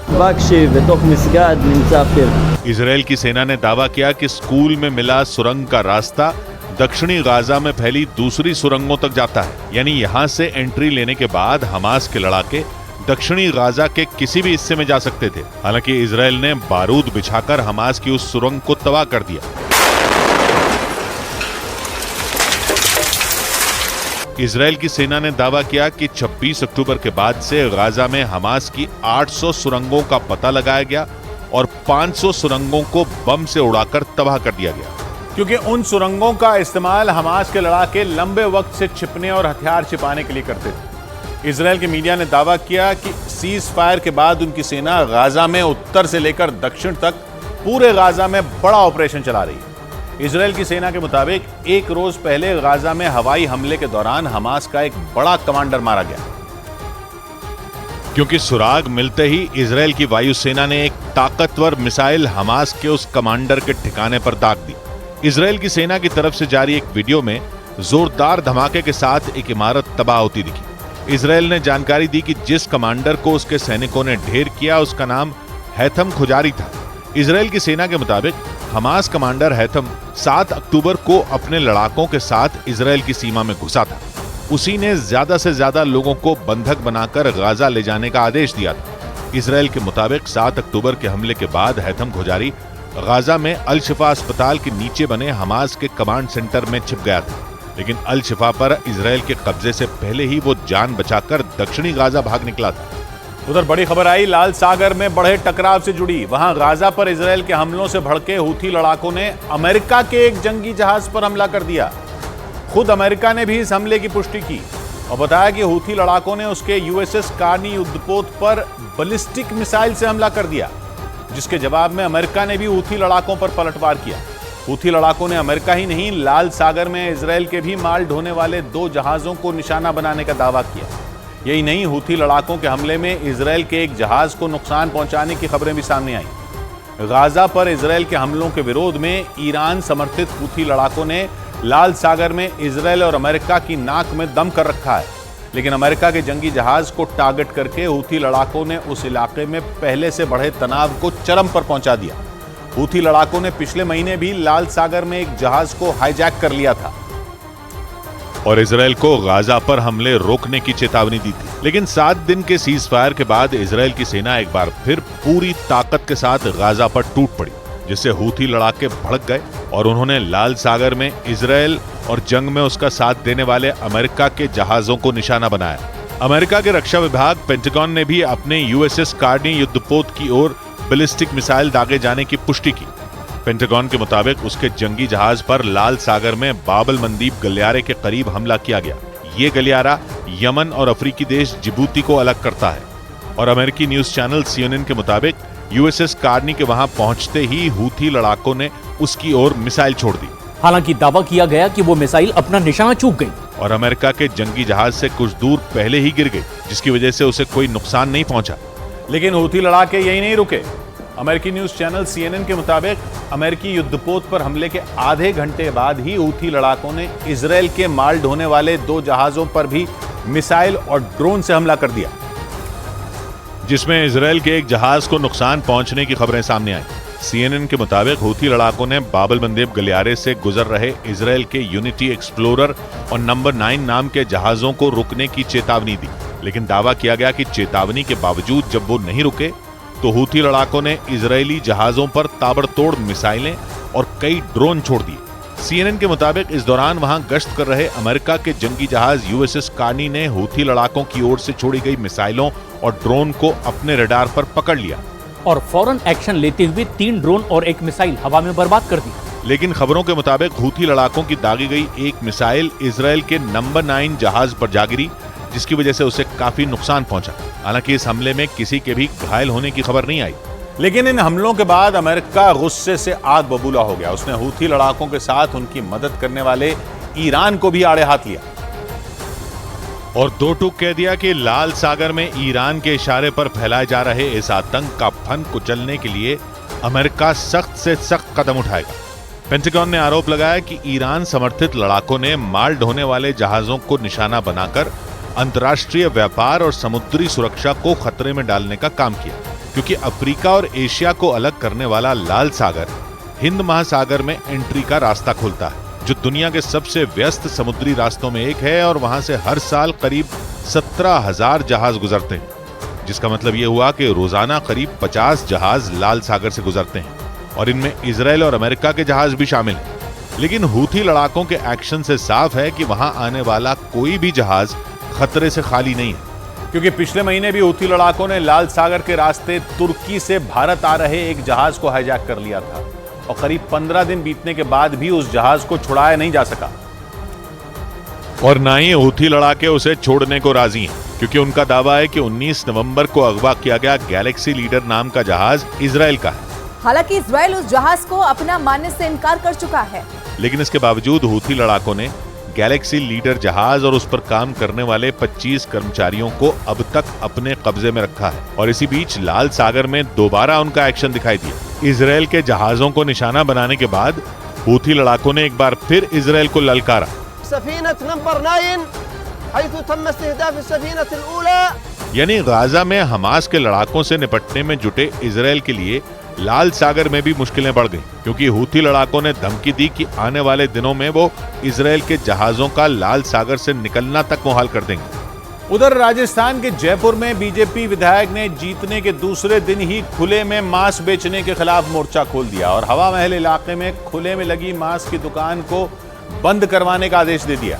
इजराइल की सेना ने दावा किया कि स्कूल में मिला सुरंग का रास्ता दक्षिणी गाजा में फैली दूसरी सुरंगों तक जाता है, यानी यहाँ से एंट्री लेने के बाद हमास के लड़ाके दक्षिणी गाजा के किसी भी हिस्से में जा सकते थे। हालांकि इजराइल ने बारूद बिछाकर हमास की उस सुरंग को तबाह कर दिया। इजराइल की सेना ने दावा किया कि 26 अक्टूबर के बाद से गाजा में हमास की 800 सुरंगों का पता लगाया गया और 500 सुरंगों को बम से उड़ाकर तबाह कर दिया गया, क्योंकि उन सुरंगों का इस्तेमाल हमास के लड़ाके लंबे वक्त से छिपने और हथियार छिपाने के लिए करते थे। इजराइल के मीडिया ने दावा किया कि सीज फायर के बाद उनकी सेना गाजा में उत्तर से लेकर दक्षिण तक पूरे गाजा में बड़ा ऑपरेशन चला रही है। इजराइल की सेना के मुताबिक एक रोज पहले गाजा में हवाई हमले के दौरान हमास का एक बड़ा कमांडर मारा गया, क्योंकि सुराग मिलते ही इजराइल की वायुसेना ने एक ताकतवर मिसाइल हमास के उस कमांडर के ठिकाने पर दाग दी। इजरायल की सेना की तरफ से जारी एक वीडियो में जोरदार धमाके के साथ एक इमारत तबाह होती दिखी। इजरायल ने जानकारी दी कि जिस कमांडर को उसके सैनिकों ने ढेर किया उसका नाम हैथम खुजारी था। इजरायल की सेना के मुताबिक हमास कमांडर हैथम 7 अक्टूबर को अपने लड़ाकों के साथ इजरायल की सीमा में घुसा था। उसी ने ज्यादा से ज्यादा लोगों को बंधक बनाकर गाजा ले जाने का आदेश दिया था। इजरायल के मुताबिक 7 अक्टूबर के हमले के बाद हैथम खुजारी गाजा में अल शिफा अस्पताल के नीचे बने हमास के कमांड सेंटर में छिप गया था, लेकिन अल शिफा पर इजरायल के कब्जे से पहले ही वो जान बचाकर दक्षिणी गाजा भाग निकला था। उधर बड़ी खबर आई लाल सागर में बढ़े टकराव से जुड़ी। वहां गाजा पर इजरायल के हमलों से भड़के हूथी लड़ाकों ने अमेरिका के एक जंगी जहाज पर हमला कर दिया। खुद अमेरिका ने भी इस हमले की पुष्टि की और बताया कि हूथी लड़ाकों ने उसके यूएसएस कार्नी युद्धपोत पर बैलिस्टिक मिसाइल से हमला कर दिया, जिसके जवाब में अमेरिका ने भी हूथी लड़ाकों पर पलटवार किया। हूथी लड़ाकों ने अमेरिका ही नहीं, लाल सागर में इजरायल के भी माल ढोने वाले 2 जहाजों को निशाना बनाने का दावा किया। यही नहीं, हूथी लड़ाकों के हमले में इजरायल के एक जहाज को नुकसान पहुंचाने की खबरें भी सामने आई। गाजा पर इजरायल के हमलों के विरोध में ईरान समर्थित हूथी लड़ाकों ने लाल सागर में इजरायल और अमेरिका की नाक में दम कर रखा है, लेकिन अमेरिका के जंगी जहाज को टारगेट करके हूथी लड़ाकों ने उस इलाके में पहले से बढ़े तनाव को चरम पर पहुंचा दिया। हूथी लड़ाकों ने पिछले महीने भी लाल सागर में एक जहाज को हाईजैक कर लिया था और इजरायल को गाजा पर हमले रोकने की चेतावनी दी थी, लेकिन 7 दिन के सीज फायर के बाद इजरायल की सेना एक बार फिर पूरी ताकत के साथ गाजा पर टूट पड़ी, जिससे हूथी लड़ाके भड़क गए और उन्होंने लाल सागर में इजरायल और जंग में उसका साथ देने वाले अमेरिका के जहाजों को निशाना बनाया। अमेरिका के रक्षा विभाग पेंटागन ने भी अपने यूएसएस कार्नी युद्धपोत की ओर बैलिस्टिक मिसाइल दागे जाने की पुष्टि की। पेंटागन के मुताबिक उसके जंगी जहाज पर लाल सागर में बाबल मंदीब गलियारे के करीब हमला किया गया। ये गलियारा यमन और अफ्रीकी देश जिबूती को अलग करता है और अमेरिकी न्यूज चैनल CNN के मुताबिक यूएसएस कार्नी के वहां पहुंचते ही हूथी लड़ाकों ने उसकी ओर मिसाइल छोड़ दी। हालांकि दावा किया गया कि वो मिसाइल अपना निशाना चूक गई और अमेरिका के जंगी जहाज से कुछ दूर पहले ही गिर गई, जिसकी वजह से उसे कोई नुकसान नहीं पहुंचा। लेकिन हूथी लड़ाके यही नहीं रुके। अमेरिकी न्यूज चैनल CNN के मुताबिक अमेरिकी युद्धपोत पर हमले के आधे घंटे बाद ही हूथी लड़ाकों ने इजरायल के माल ढोने वाले 2 जहाजों पर भी मिसाइल और ड्रोन से हमला कर दिया, जिसमें इजरायल के एक जहाज को नुकसान पहुंचने की खबरें सामने आई। CNN के मुताबिक हूथी लड़ाकों ने बाबल मंदेब गलियारे से गुजर रहे इजरायल के यूनिटी एक्सप्लोरर और नंबर 9 नाम के जहाजों को रुकने की चेतावनी दी, लेकिन दावा किया गया कि चेतावनी के बावजूद जब वो नहीं रुके तो हूथी लड़ाकों ने इजरायली जहाजों पर ताबड़तोड़ मिसाइलें और कई ड्रोन छोड़ दिए। CNN के मुताबिक इस दौरान वहां गश्त कर रहे अमेरिका के जंगी जहाज यूएसएस कार्नी ने हूथी लड़ाकों की ओर से छोड़ी गई मिसाइलों और ड्रोन को अपने रडार पर पकड़ लिया और फौरन एक्शन लेते हुए 3 ड्रोन और 1 मिसाइल हवा में बर्बाद कर दी। लेकिन खबरों के मुताबिक हूथी लड़ाकों की दागी गई एक मिसाइल इजरायल के नंबर 9 जहाज पर जा गिरी, जिसकी वजह से उसे काफी नुकसान पहुंचा। हालांकि इस हमले में किसी के भी घायल होने की खबर नहीं आई। लेकिन इन हमलों के बाद अमेरिका गुस्से से आग बबूला हो गया। उसने हूथी लड़ाकों के साथ उनकी मदद करने वाले ईरान को भी आड़े हाथ लिया और 2 टूक कह दिया कि लाल सागर में ईरान के इशारे पर फैलाए जा रहे इस आतंक का फन कुचलने के लिए अमेरिका सख्त से सख्त कदम उठाएगा। पेंटागन ने आरोप लगाया कि ईरान समर्थित लड़ाकों ने माल ढोने वाले जहाजों को निशाना बनाकर अंतर्राष्ट्रीय व्यापार और समुद्री सुरक्षा को खतरे में डालने का काम किया, क्योंकि अफ्रीका और एशिया को अलग करने वाला लाल सागर हिंद महासागर में एंट्री का रास्ता खोलता है, जो दुनिया के सबसे व्यस्त समुद्री रास्तों में एक है और वहां से हर साल करीब 17,000 जहाज गुजरते हैं, जिसका मतलब यह हुआ कि रोजाना करीब 50 जहाज लाल सागर से गुजरते हैं और इनमें इजरायल और अमेरिका के जहाज भी शामिल हैं। लेकिन हूथी लड़ाकों के एक्शन से साफ है कि वहां आने वाला कोई भी जहाज खतरे से खाली नहीं है, क्योंकि पिछले महीने भी हूथी लड़ाकों ने लाल सागर के रास्ते तुर्की से भारत आ रहे एक जहाज को हाईजैक कर लिया था और करीब 15 दिन बीतने के बाद भी उस जहाज को छुड़ाया नहीं जा सका और ना ही हूथी लड़ाके उसे छोड़ने को राजी हैं, क्योंकि उनका दावा है कि 19 नवंबर को अगवा किया गया गैलेक्सी लीडर नाम का जहाज इजरायल का है। हालांकि इजरायल उस जहाज को अपना मानने से इनकार कर चुका है, लेकिन इसके बावजूद हूथी लड़ाकों ने गैलेक्सी लीडर जहाज और उस पर काम करने वाले 25 कर्मचारियों को अब तक अपने कब्जे में रखा है और इसी बीच लाल सागर में दोबारा उनका एक्शन दिखाई दिया। इजरायल के जहाजों को निशाना बनाने के बाद हूथी लड़ाकों ने एक बार फिर इजरायल को ललकारा। सफीनत नंबर 9 हयथु तम इस्तिहदाफ सफीनत अल-ऊला। यानी गाजा में हमास के लड़ाकों से निपटने में जुटे इजरायल के लिए लाल सागर में भी मुश्किलें बढ़ गईं, क्योंकि हूथी लड़ाकों ने धमकी दी कि आने वाले दिनों में वो इजरायल के जहाजों का लाल सागर से निकलना तक मुहाल कर देंगे। उधर राजस्थान के जयपुर में बीजेपी विधायक ने जीतने के दूसरे दिन ही खुले में मांस बेचने के खिलाफ मोर्चा खोल दिया और हवा महल इलाके में खुले में लगी मांस की दुकान को बंद करवाने का आदेश दे दिया।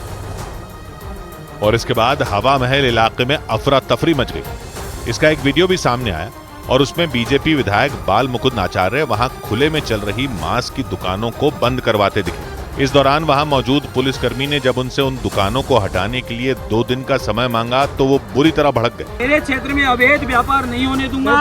और इसके बाद हवा महल इलाके में अफरा तफरी मच गई। इसका एक वीडियो भी सामने आया और उसमें बीजेपी विधायक बाल मुकुंद आचार्य वहां खुले में चल रही मांस की दुकानों को बंद करवाते दिखे। इस दौरान वहां मौजूद पुलिसकर्मी ने जब उनसे उन दुकानों को हटाने के लिए 2 दिन का समय मांगा तो वो बुरी तरह भड़क गए। मेरे क्षेत्र में अवैध व्यापार नहीं होने दूंगा,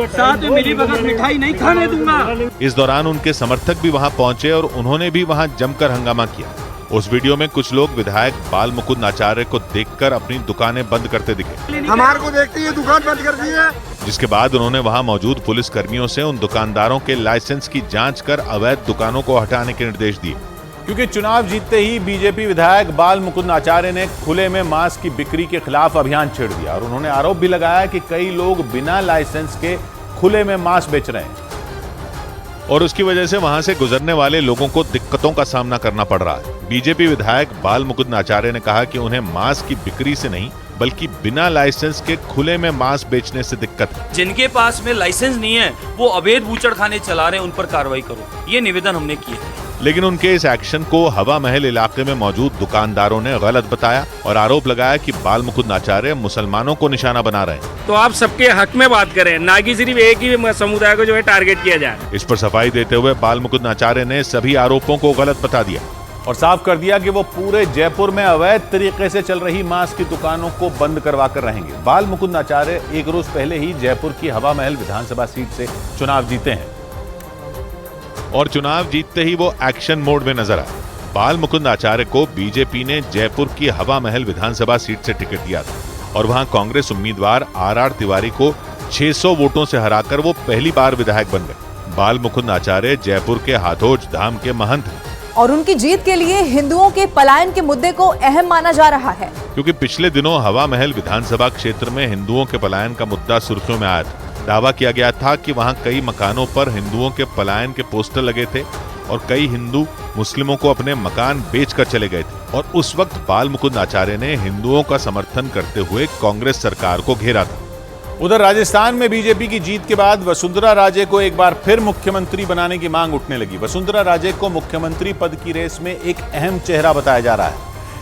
साथ में मिलीभगत मिठाई नहीं खाने दूंगा। इस दौरान उनके समर्थक भी वहां पहुंचे और उन्होंने भी वहां जमकर हंगामा किया। उस वीडियो में कुछ लोग विधायक बाल मुकुंद आचार्य को देखकर अपनी दुकानें बंद करते दिखे। हमारे को देखते ही दुकान बंद कर दी है। जिसके बाद उन्होंने वहां मौजूद पुलिस कर्मियों से उन दुकानदारों के लाइसेंस की जांच कर अवैध दुकानों को हटाने के निर्देश दिए, क्योंकि चुनाव जीतते ही बीजेपी विधायक बाल मुकुंद आचार्य ने खुले में मांस की बिक्री के खिलाफ अभियान छेड़ दिया और उन्होंने आरोप भी लगाया कि कई लोग बिना लाइसेंस के खुले में मांस बेच रहे हैं और उसकी वजह से वहां से गुजरने वाले लोगों को दिक्कतों का सामना करना पड़ रहा है। बीजेपी विधायक बाल मुकुंद आचार्य ने कहा कि उन्हें मांस की बिक्री से नहीं बल्कि बिना लाइसेंस के खुले में मांस बेचने से दिक्कत है। जिनके पास में लाइसेंस नहीं है वो अवैध बूचड़खाने चला रहे हैं, उन पर कार्रवाई करो, ये निवेदन हमने किया है। लेकिन उनके इस एक्शन को हवा महल इलाके में मौजूद दुकानदारों ने गलत बताया और आरोप लगाया कि बाल मुकुंद आचार्य मुसलमानों को निशाना बना रहे हैं। तो आप सबके हक में बात करें, ना कि सिर्फ एक ही समुदाय को जो है टारगेट किया जाए। इस पर सफाई देते हुए बाल मुकुंद आचार्य ने सभी आरोपों को गलत बता दिया और साफ कर दिया कि वो पूरे जयपुर में अवैध तरीके से चल रही मांस की दुकानों को बंद करवा कर रहेंगे। बाल मुकुंद आचार्य एक रोज पहले ही जयपुर की हवा महल विधानसभा सीट से चुनाव जीते हैं और चुनाव जीतते ही वो एक्शन मोड में नजर आए। बाल मुकुंद आचार्य को बीजेपी ने जयपुर की हवा महल विधानसभा सीट से टिकट दिया था और वहां कांग्रेस उम्मीदवार आर तिवारी को 600 वोटों से हराकर वो पहली बार विधायक बन गए। बाल मुकुंद आचार्य जयपुर के हाथोज धाम के महंत हैं और उनकी जीत के लिए हिंदुओं के पलायन के मुद्दे को अहम माना जा रहा है, क्योंकि पिछले दिनों हवा महल विधानसभा क्षेत्र में हिंदुओं के पलायन का मुद्दा सुर्खियों में आया था। दावा किया गया था कि वहां कई मकानों पर हिंदुओं के पलायन के पोस्टर लगे थे और कई हिंदू मुस्लिमों को अपने मकान बेचकर चले गए थे और उस वक्त बाल मुकुंद आचार्य ने हिंदुओं का समर्थन करते हुए कांग्रेस सरकार को घेरा था। उधर राजस्थान में बीजेपी की जीत के बाद वसुंधरा राजे को एक बार फिर मुख्यमंत्री बनाने की मांग उठने लगी। वसुंधरा राजे को मुख्यमंत्री पद की रेस में एक अहम चेहरा बताया जा रहा है।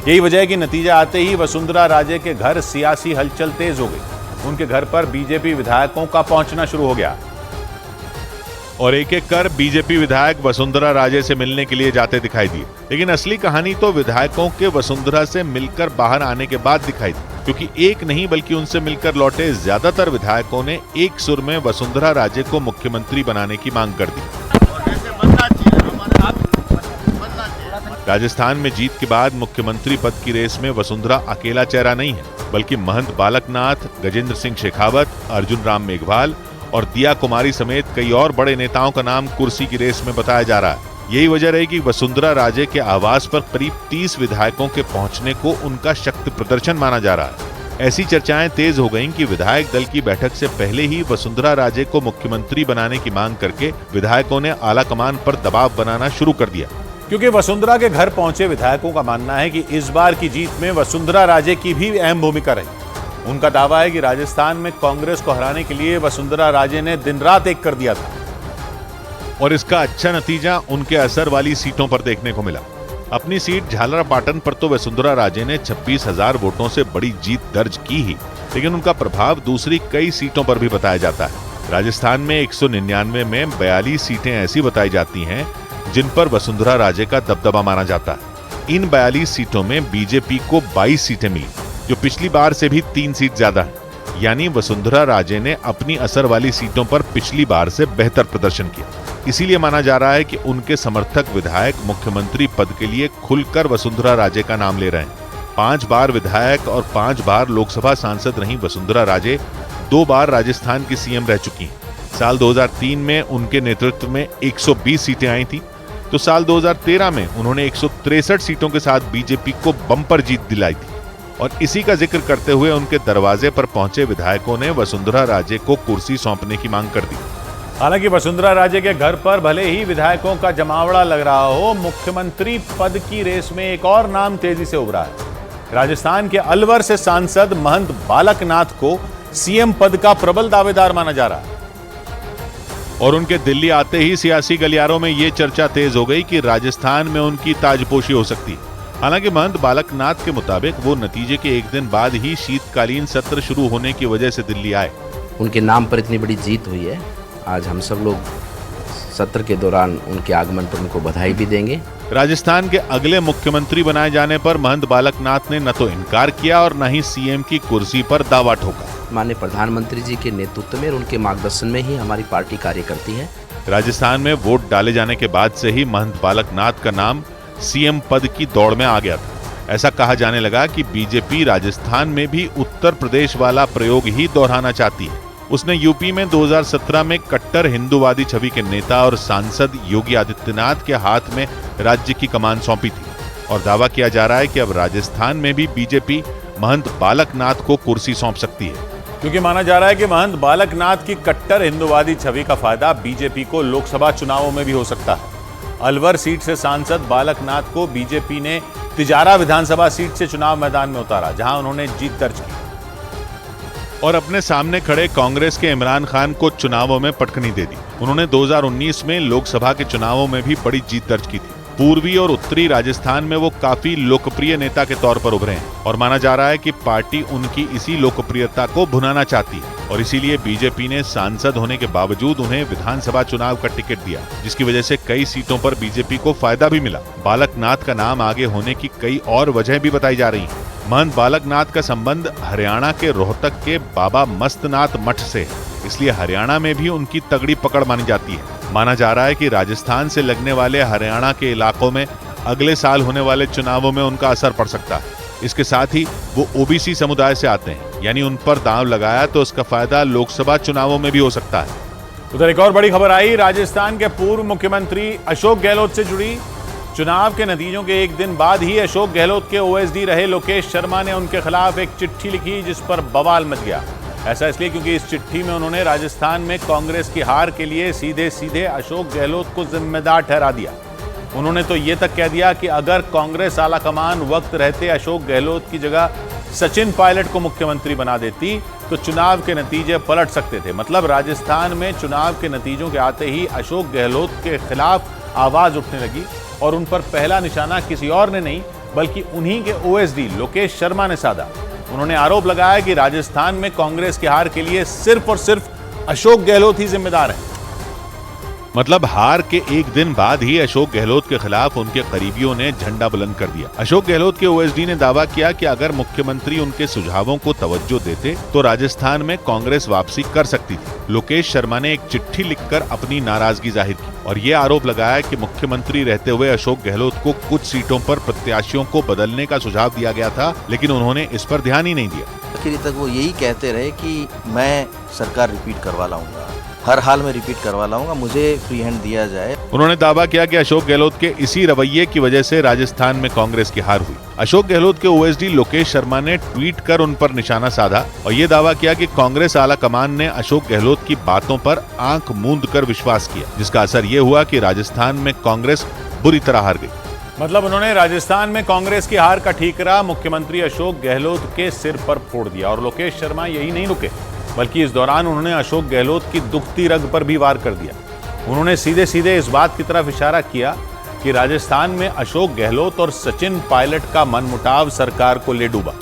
यही वजह है कि नतीजा आते ही वसुंधरा राजे के घर सियासी हलचल तेज हो गई। उनके घर पर बीजेपी विधायकों का पहुंचना शुरू हो गया और एक एक कर बीजेपी विधायक वसुंधरा राजे से मिलने के लिए जाते दिखाई दिए। लेकिन असली कहानी तो विधायकों के वसुंधरा से मिलकर बाहर आने के बाद दिखाई दी, क्योंकि एक नहीं बल्कि उनसे मिलकर लौटे ज्यादातर विधायकों ने एक सुर में वसुंधरा राजे को मुख्यमंत्री बनाने की मांग कर दी। राजस्थान में जीत के बाद मुख्यमंत्री पद की रेस में वसुंधरा अकेला चेहरा नहीं है, बल्कि महंत बालकनाथ, गजेंद्र सिंह शेखावत, अर्जुन राम मेघवाल और दिया कुमारी समेत कई और बड़े नेताओं का नाम कुर्सी की रेस में बताया जा रहा है। यही वजह रही कि वसुंधरा राजे के आवास पर करीब 30 विधायकों के पहुंचने को उनका शक्ति प्रदर्शन माना जा रहा है। ऐसी चर्चाएं तेज हो गईं कि विधायक दल की बैठक से पहले ही वसुंधरा राजे को मुख्यमंत्री बनाने की मांग करके विधायकों ने आला कमान पर दबाव बनाना शुरू कर दिया, क्योंकि वसुंधरा के घर पहुंचे विधायकों का मानना है कि इस बार की जीत में वसुंधरा राजे की भी अहम भूमिका रही। उनका दावा है कि राजस्थान में कांग्रेस को हराने के लिए वसुंधरा राजे ने दिन रात एक कर दिया था और इसका अच्छा नतीजा उनके असर वाली सीटों पर देखने को मिला। अपनी सीट झालरापाटन पर तो वसुंधरा राजे ने 26,000 वोटों से बड़ी जीत दर्ज की ही, लेकिन उनका प्रभाव दूसरी कई सीटों पर भी बताया जाता है। राजस्थान में 199 में 42 सीटें ऐसी बताई जाती हैं जिन पर वसुंधरा राजे का दबदबा माना जाता है। इन 42 सीटों में बीजेपी को 22 सीटें मिली, जो पिछली बार से भी 3 सीट ज्यादा है। यानी वसुंधरा राजे ने अपनी असर वाली सीटों पर पिछली बार से बेहतर प्रदर्शन किया। इसीलिए माना जा रहा है कि उनके समर्थक विधायक मुख्यमंत्री पद के लिए खुलकर वसुंधरा राजे का नाम ले रहे हैं। 5 बार विधायक और 5 बार लोकसभा सांसद रही वसुंधरा राजे 2 बार राजस्थान की सीएम रह चुकी हैं। साल 2003 में उनके नेतृत्व में 120 सीटें आई थी, तो तो साल 2013 में उन्होंने 163 सीटों के साथ बीजेपी को बम्पर जीत दिलाई थी। और इसी का जिक्र करते हुए उनके दरवाजे पर पहुंचे विधायकों ने वसुंधरा राजे को कुर्सी सौंपने की मांग कर दी। हालांकि वसुंधरा राजे के घर पर भले ही विधायकों का जमावड़ा लग रहा हो, मुख्यमंत्री पद की रेस में एक और नाम तेजी से उभरा है। राजस्थान के अलवर से सांसद महंत बालकनाथ को सीएम पद का प्रबल दावेदार माना जा रहा है। और उनके दिल्ली आते ही सियासी गलियारों में यह चर्चा तेज हो गई कि राजस्थान में उनकी ताजपोशी हो सकती है। हालांकि महंत बालकनाथ के मुताबिक वो नतीजे के एक दिन बाद ही शीतकालीन सत्र शुरू होने की वजह से दिल्ली आए। उनके नाम पर इतनी बड़ी जीत हुई है, आज हम सब लोग सत्र के दौरान उनके आगमन पर उनको बधाई भी देंगे। राजस्थान के अगले मुख्यमंत्री बनाए जाने पर महंत बालकनाथ ने न तो इनकार किया और न ही सीएम की कुर्सी पर दावा ठोका। माननीय प्रधानमंत्री जी के नेतृत्व में और उनके मार्गदर्शन में ही हमारी पार्टी कार्य करती है। राजस्थान में वोट डाले जाने के बाद से ही महंत बालकनाथ का नाम सीएम पद की दौड़ में आ गया था। ऐसा कहा जाने लगा कि बीजेपी राजस्थान में भी उत्तर प्रदेश वाला प्रयोग ही दोहराना चाहती है। उसने यूपी में 2017 में कट्टर हिंदूवादी छवि के नेता और सांसद योगी आदित्यनाथ के हाथ में राज्य की कमान सौंपी थी और दावा किया जा रहा है कि अब राजस्थान में भी बीजेपी महंत बालकनाथ को कुर्सी सौंप सकती है, क्योंकि माना जा रहा है कि महंत बालकनाथ की कट्टर हिंदूवादी छवि का फायदा बीजेपी को लोकसभा चुनावों में भी हो सकता है। अलवर सीट से सांसद बालकनाथ को बीजेपी ने तिजारा विधानसभा सीट से चुनाव मैदान में उतारा, जहां उन्होंने जीत दर्ज की और अपने सामने खड़े कांग्रेस के इमरान खान को चुनावों में पटखनी दे दी। उन्होंने 2019 में लोकसभा के चुनावों में भी बड़ी जीत दर्ज की थी। पूर्वी और उत्तरी राजस्थान में वो काफी लोकप्रिय नेता के तौर पर उभरे हैं और माना जा रहा है कि पार्टी उनकी इसी लोकप्रियता को भुनाना चाहती है और इसीलिए बीजेपी ने सांसद होने के बावजूद उन्हें विधानसभा चुनाव का टिकट दिया, जिसकी वजह से कई सीटों पर बीजेपी को फायदा भी मिला। बालकनाथ का नाम आगे होने की कई और वजह भी बताई जा रही है। महंत बालकनाथ का संबंध हरियाणा के रोहतक के बाबा मस्तनाथ मठ से है, इसलिए हरियाणा में भी उनकी तगड़ी पकड़ मानी जाती है। माना जा रहा है कि राजस्थान से लगने वाले हरियाणा के इलाकों में अगले साल होने वाले चुनावों में उनका असर पड़ सकता है। इसके साथ ही वो ओबीसी समुदाय से आते हैं, यानी उन पर दांव लगाया तो उसका फायदा लोकसभा चुनावों में भी हो सकता है। उधर एक और बड़ी खबर आई, राजस्थान के पूर्व मुख्यमंत्री अशोक गहलोत से जुड़ी। चुनाव के नतीजों के एक दिन बाद ही अशोक गहलोत के ओएसडी रहे लोकेश शर्मा ने उनके खिलाफ एक चिट्ठी लिखी, जिस पर बवाल मच गया। ऐसा इसलिए क्योंकि इस चिट्ठी में उन्होंने राजस्थान में कांग्रेस की हार के लिए सीधे सीधे अशोक गहलोत को जिम्मेदार ठहरा दिया। उन्होंने तो ये तक कह दिया कि अगर कांग्रेस आलाकमान वक्त रहते अशोक गहलोत की जगह सचिन पायलट को मुख्यमंत्री बना देती तो चुनाव के नतीजे पलट सकते थे। मतलब राजस्थान में चुनाव के नतीजों के आते ही अशोक गहलोत के खिलाफ आवाज उठने लगी और उन पर पहला निशाना किसी और ने नहीं बल्कि उन्हीं के ओएसडी लोकेश शर्मा ने साधा। उन्होंने आरोप लगाया कि राजस्थान में कांग्रेस की हार के लिए सिर्फ और सिर्फ अशोक गहलोत ही जिम्मेदार है। मतलब हार के एक दिन बाद ही अशोक गहलोत के खिलाफ उनके करीबियों ने झंडा बुलंद कर दिया। अशोक गहलोत के ओएसडी ने दावा किया कि अगर मुख्यमंत्री उनके सुझावों को तवज्जो देते तो राजस्थान में कांग्रेस वापसी कर सकती थी। लोकेश शर्मा ने एक चिट्ठी लिखकर अपनी नाराजगी जाहिर की और ये आरोप लगाया कि मुख्यमंत्री रहते हुए अशोक गहलोत को कुछ सीटों पर प्रत्याशियों को बदलने का सुझाव दिया गया था, लेकिन उन्होंने इस पर ध्यान ही नहीं दिया। आखिर तक वो यही कहते रहे कि मैं सरकार रिपीट करवा लाऊंगा, हर हाल में रिपीट करवा लाऊंगा, मुझे फ्री हैंड दिया जाए। उन्होंने दावा किया कि अशोक गहलोत के इसी रवैये की वजह से राजस्थान में कांग्रेस की हार हुई। अशोक गहलोत के ओएसडी लोकेश शर्मा ने ट्वीट कर उन पर निशाना साधा और ये दावा किया कि कांग्रेस आला कमान ने अशोक गहलोत की बातों पर आंख मूंद कर विश्वास किया, जिसका असर ये हुआ कि राजस्थान में कांग्रेस बुरी तरह हार गई। मतलब उन्होंने राजस्थान में कांग्रेस की हार का ठीकरा मुख्यमंत्री अशोक गहलोत के सिर पर फोड़ दिया। और लोकेश शर्मा यही नहीं रुके बल्कि इस दौरान उन्होंने अशोक गहलोत की दुखती रग पर भी वार कर दिया। उन्होंने सीधे सीधे इस बात की तरफ इशारा किया कि राजस्थान में अशोक गहलोत और सचिन पायलट का मनमुटाव सरकार को ले डूबा,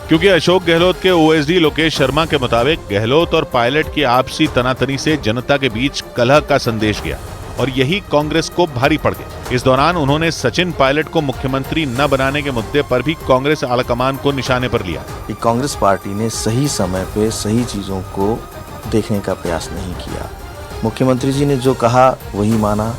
क्योंकि अशोक गहलोत के ओएसडी लोकेश शर्मा के मुताबिक गहलोत और पायलट की आपसी तनातनी से जनता के बीच कलह का संदेश गया और यही कांग्रेस को भारी पड़ गया। इस दौरान उन्होंने सचिन पायलट को मुख्यमंत्री न बनाने के मुद्दे पर भी कांग्रेस आलाकमान को निशाने पर लिया। कांग्रेस पार्टी ने सही समय पे सही चीजों को देखने का प्रयास नहीं किया। मुख्यमंत्री जी ने जो कहा वही माना।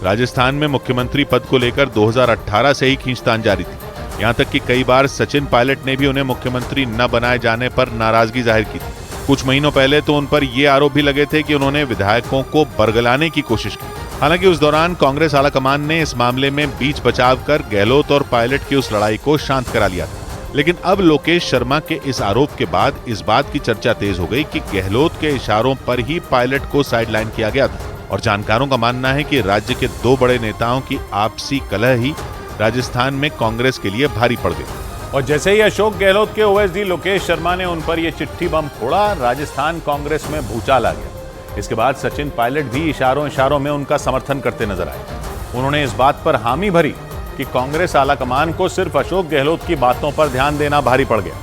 राजस्थान में मुख्यमंत्री पद को लेकर 2018 से ही खींचतान जारी थी। यहाँ तक कि कई बार सचिन पायलट ने भी उन्हें मुख्यमंत्री न बनाए जाने पर नाराजगी जाहिर की थी। कुछ महीनों पहले तो उन पर ये आरोप भी लगे थे कि उन्होंने विधायकों को बरगलाने की कोशिश की। हालांकि उस दौरान कांग्रेस आलाकमान ने इस मामले में बीच बचाव कर गहलोत और पायलट की उस लड़ाई को शांत करा लिया था। लेकिन अब लोकेश शर्मा के इस आरोप के बाद इस बात की चर्चा तेज हो गई कि गहलोत के इशारों पर ही पायलट को साइडलाइन किया गया था और जानकारों का मानना है कि राज्य के दो बड़े नेताओं की आपसी कलह ही राजस्थान में कांग्रेस के लिए भारी पड़ गई। और जैसे ही अशोक गहलोत के ओएसडी लोकेश शर्मा ने उन पर यह चिट्ठी बम फोड़ा, राजस्थान कांग्रेस में भूचाल आ गया। इसके बाद सचिन पायलट भी इशारों में उनका समर्थन करते नजर आए। उन्होंने इस बात पर हामी भरी कि कांग्रेस आलाकमान को सिर्फ अशोक गहलोत की बातों पर ध्यान देना भारी पड़ गया,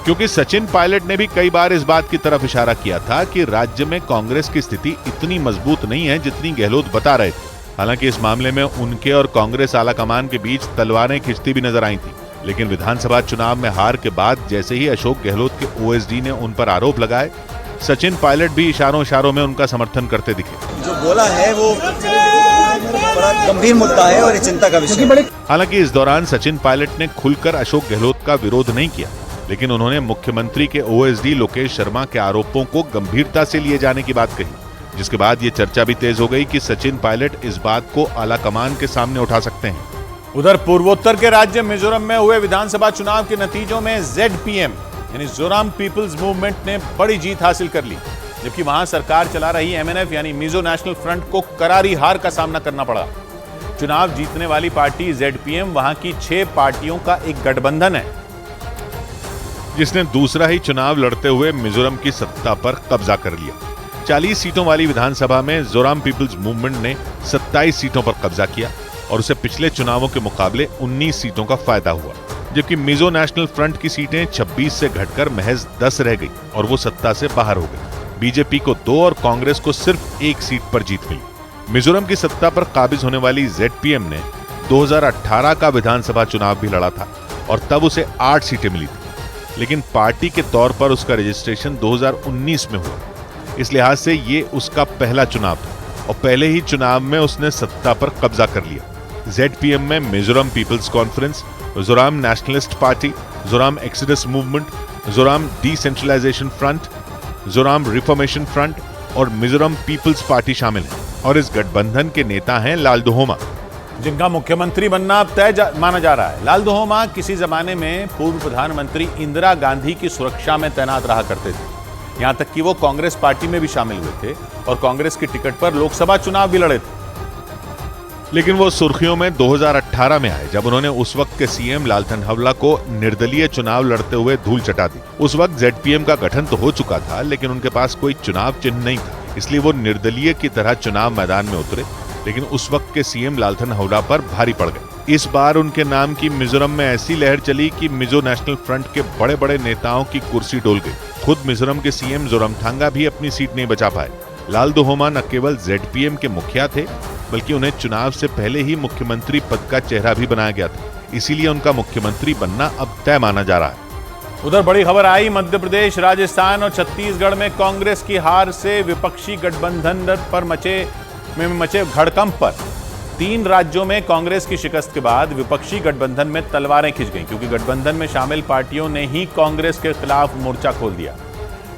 क्योंकि सचिन पायलट ने भी कई बार इस बात की तरफ इशारा किया था कि राज्य में कांग्रेस की स्थिति इतनी मजबूत नहीं है जितनी गहलोत बता रहे थे। हालांकि इस मामले में उनके और कांग्रेस आलाकमान के बीच तलवारें खिंचती भी नजर आई थी। लेकिन विधानसभा चुनाव में हार के बाद जैसे ही अशोक गहलोत के ओएसडी ने उन पर आरोप लगाए, सचिन पायलट भी इशारों में उनका समर्थन करते दिखे। जो बोला है वो बड़ा गंभीर मुद्दा है और चिंता का विषय। हालांकि इस दौरान सचिन पायलट ने खुलकर अशोक गहलोत का विरोध नहीं किया, लेकिन उन्होंने मुख्यमंत्री के ओएसडी लोकेश शर्मा के आरोपों को गंभीरता से लिए जाने की बात कही, जिसके बाद ये चर्चा भी तेज हो गई कि सचिन पायलट इस बात को आलाकमान के सामने उठा सकते हैं। उधर पूर्वोत्तर के राज्य मिजोरम में हुए विधानसभा चुनाव के नतीजों में ZPM यानी जोराम पीपल्स मूवमेंट ने बड़ी जीत हासिल कर ली, जबकि वहां सरकार चला रही MNF यानी मिजो नेशनल फ्रंट को करारी हार का सामना करना पड़ा। चुनाव जीतने वाली पार्टी ZPM वहां की 6 पार्टियों का एक गठबंधन है, जिसने दूसरा ही चुनाव लड़ते हुए मिजोरम की सत्ता पर कब्जा कर लिया। 40 सीटों वाली विधानसभा में जोराम पीपल्स मूवमेंट ने 27 सीटों पर कब्जा किया और उसे पिछले चुनावों के मुकाबले 19 सीटों का फायदा हुआ, जबकि मिजो नेशनल फ्रंट की सीटें 26 से घटकर महज 10 रह गई और वो सत्ता से बाहर हो गई। बीजेपी को 2 और कांग्रेस को सिर्फ 1 सीट पर जीत मिली। मिजोरम की सत्ता पर काबिज होने वाली ZPM ने 2018 का विधानसभा चुनाव भी लड़ा था और तब उसे 8 सीटें मिली थी, लेकिन पार्टी के तौर पर उसका रजिस्ट्रेशन 2019 में हुआ। इस लिहाज से ये उसका पहला चुनाव था और पहले ही चुनाव में उसने सत्ता पर कब्जा कर लिया। ZPM में Mizoram People's Conference, Zoram Nationalist Party, Zoram Exodus Movement, Zoram Decentralisation Front, Zoram Reformation Front और मिजोरम पीपल्स पार्टी शामिल हैं और इस गठबंधन के नेता हैं लालदोहोमा, जिनका मुख्यमंत्री बनना अब तय माना जा रहा है। लालदोहोमा किसी जमाने में पूर्व प्रधानमंत्री इंदिरा गांधी की सुरक्षा में तैनात रहा करते थे, यहां तक कि वो कांग्रेस पार्टी में भी शामिल हुए थे और कांग्रेस की टिकट पर लोकसभा चुनाव भी लड़े थे। लेकिन वो सुर्खियों में 2018 में आए, जब उन्होंने उस वक्त के सीएम लालथनहवला को निर्दलीय चुनाव लड़ते हुए धूल चटा दी। उस वक्त ZPM का गठन तो हो चुका था, लेकिन उनके पास कोई चुनाव चिन्ह नहीं था, इसलिए वो निर्दलीय की तरह चुनाव मैदान में उतरे, लेकिन उस वक्त के सीएम लालथनहवला पर भारी पड़ गए। इस बार उनके नाम की मिजोरम में ऐसी लहर चली कि मिजो नेशनल फ्रंट के बड़े बड़े नेताओं की कुर्सी डोल गई। खुद मिजोरम के सीएम जोरामथांगा भी अपनी सीट नहीं बचा पाए। लालदोहोमा न केवल ZPM के मुखिया थे, बल्कि उन्हें चुनाव से पहले ही मुख्यमंत्री पद का चेहरा भी बनाया गया था, इसीलिए उनका मुख्यमंत्री बनना अब तय माना जा रहा है। उधर बड़ी खबर आई, मध्य प्रदेश, राजस्थान और छत्तीसगढ़ में कांग्रेस की हार से विपक्षी गठबंधन पर मचे भड़कंप पर 3 राज्यों में कांग्रेस की शिकस्त के बाद विपक्षी गठबंधन में तलवारें खिंच गईं, क्योंकि गठबंधन में शामिल पार्टियों ने ही कांग्रेस के खिलाफ मोर्चा खोल दिया।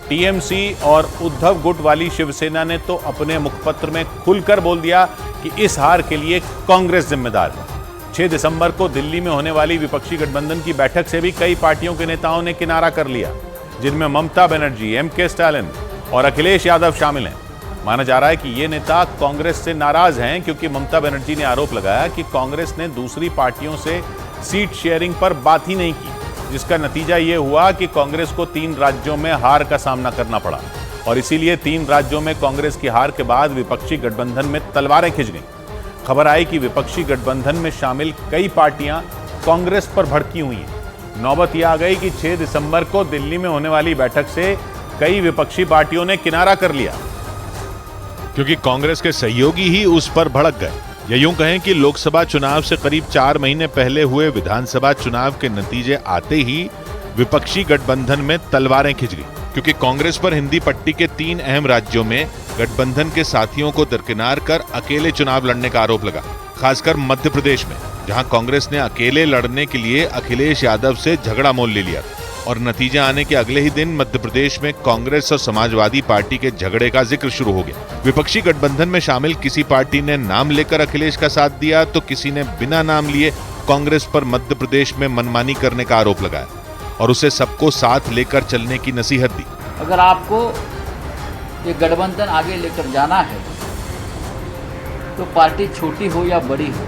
TMC और उद्धव गुट वाली शिवसेना ने तो अपने मुखपत्र में खुलकर बोल दिया कि इस हार के लिए कांग्रेस जिम्मेदार है। 6 दिसंबर को दिल्ली में होने वाली विपक्षी गठबंधन की बैठक से भी कई पार्टियों के नेताओं ने किनारा कर लिया, जिनमें ममता बनर्जी, MK स्टालिन और अखिलेश यादव शामिल हैं। माना जा रहा है कि ये नेता कांग्रेस से नाराज हैं, क्योंकि ममता बनर्जी ने आरोप लगाया कि कांग्रेस ने दूसरी पार्टियों से सीट शेयरिंग पर बात ही नहीं की, जिसका नतीजा ये हुआ कि कांग्रेस को 3 राज्यों में हार का सामना करना पड़ा और इसीलिए 3 राज्यों में कांग्रेस की हार के बाद विपक्षी गठबंधन में तलवारें खिंच गईं। खबर आई कि विपक्षी गठबंधन में शामिल कई पार्टियां कांग्रेस पर भड़की हुई हैं। नौबत यह आ गई कि 6 दिसंबर को दिल्ली में होने वाली बैठक से कई विपक्षी पार्टियों ने किनारा कर लिया, क्योंकि कांग्रेस के सहयोगी ही उस पर भड़क गए। या यूं कहें कि लोकसभा चुनाव से करीब 4 महीने पहले हुए विधानसभा चुनाव के नतीजे आते ही विपक्षी गठबंधन में तलवारें खिंच गई, क्योंकि कांग्रेस पर हिंदी पट्टी के 3 अहम राज्यों में गठबंधन के साथियों को दरकिनार कर अकेले चुनाव लड़ने का आरोप लगा, खासकर मध्य प्रदेश में, जहां कांग्रेस ने अकेले लड़ने के लिए अखिलेश यादव से झगड़ा मोल ले लिया। और नतीजे आने के अगले ही दिन मध्य प्रदेश में कांग्रेस और समाजवादी पार्टी के झगड़े का जिक्र शुरू हो गया। विपक्षी गठबंधन में शामिल किसी पार्टी ने नाम लेकर अखिलेश का साथ दिया तो किसी ने बिना नाम लिए कांग्रेस पर मध्य प्रदेश में मनमानी करने का आरोप लगाया और उसे सबको साथ लेकर चलने की नसीहत दी। अगर आपको ये गठबंधन आगे लेकर जाना है तो पार्टी छोटी हो या बड़ी हो,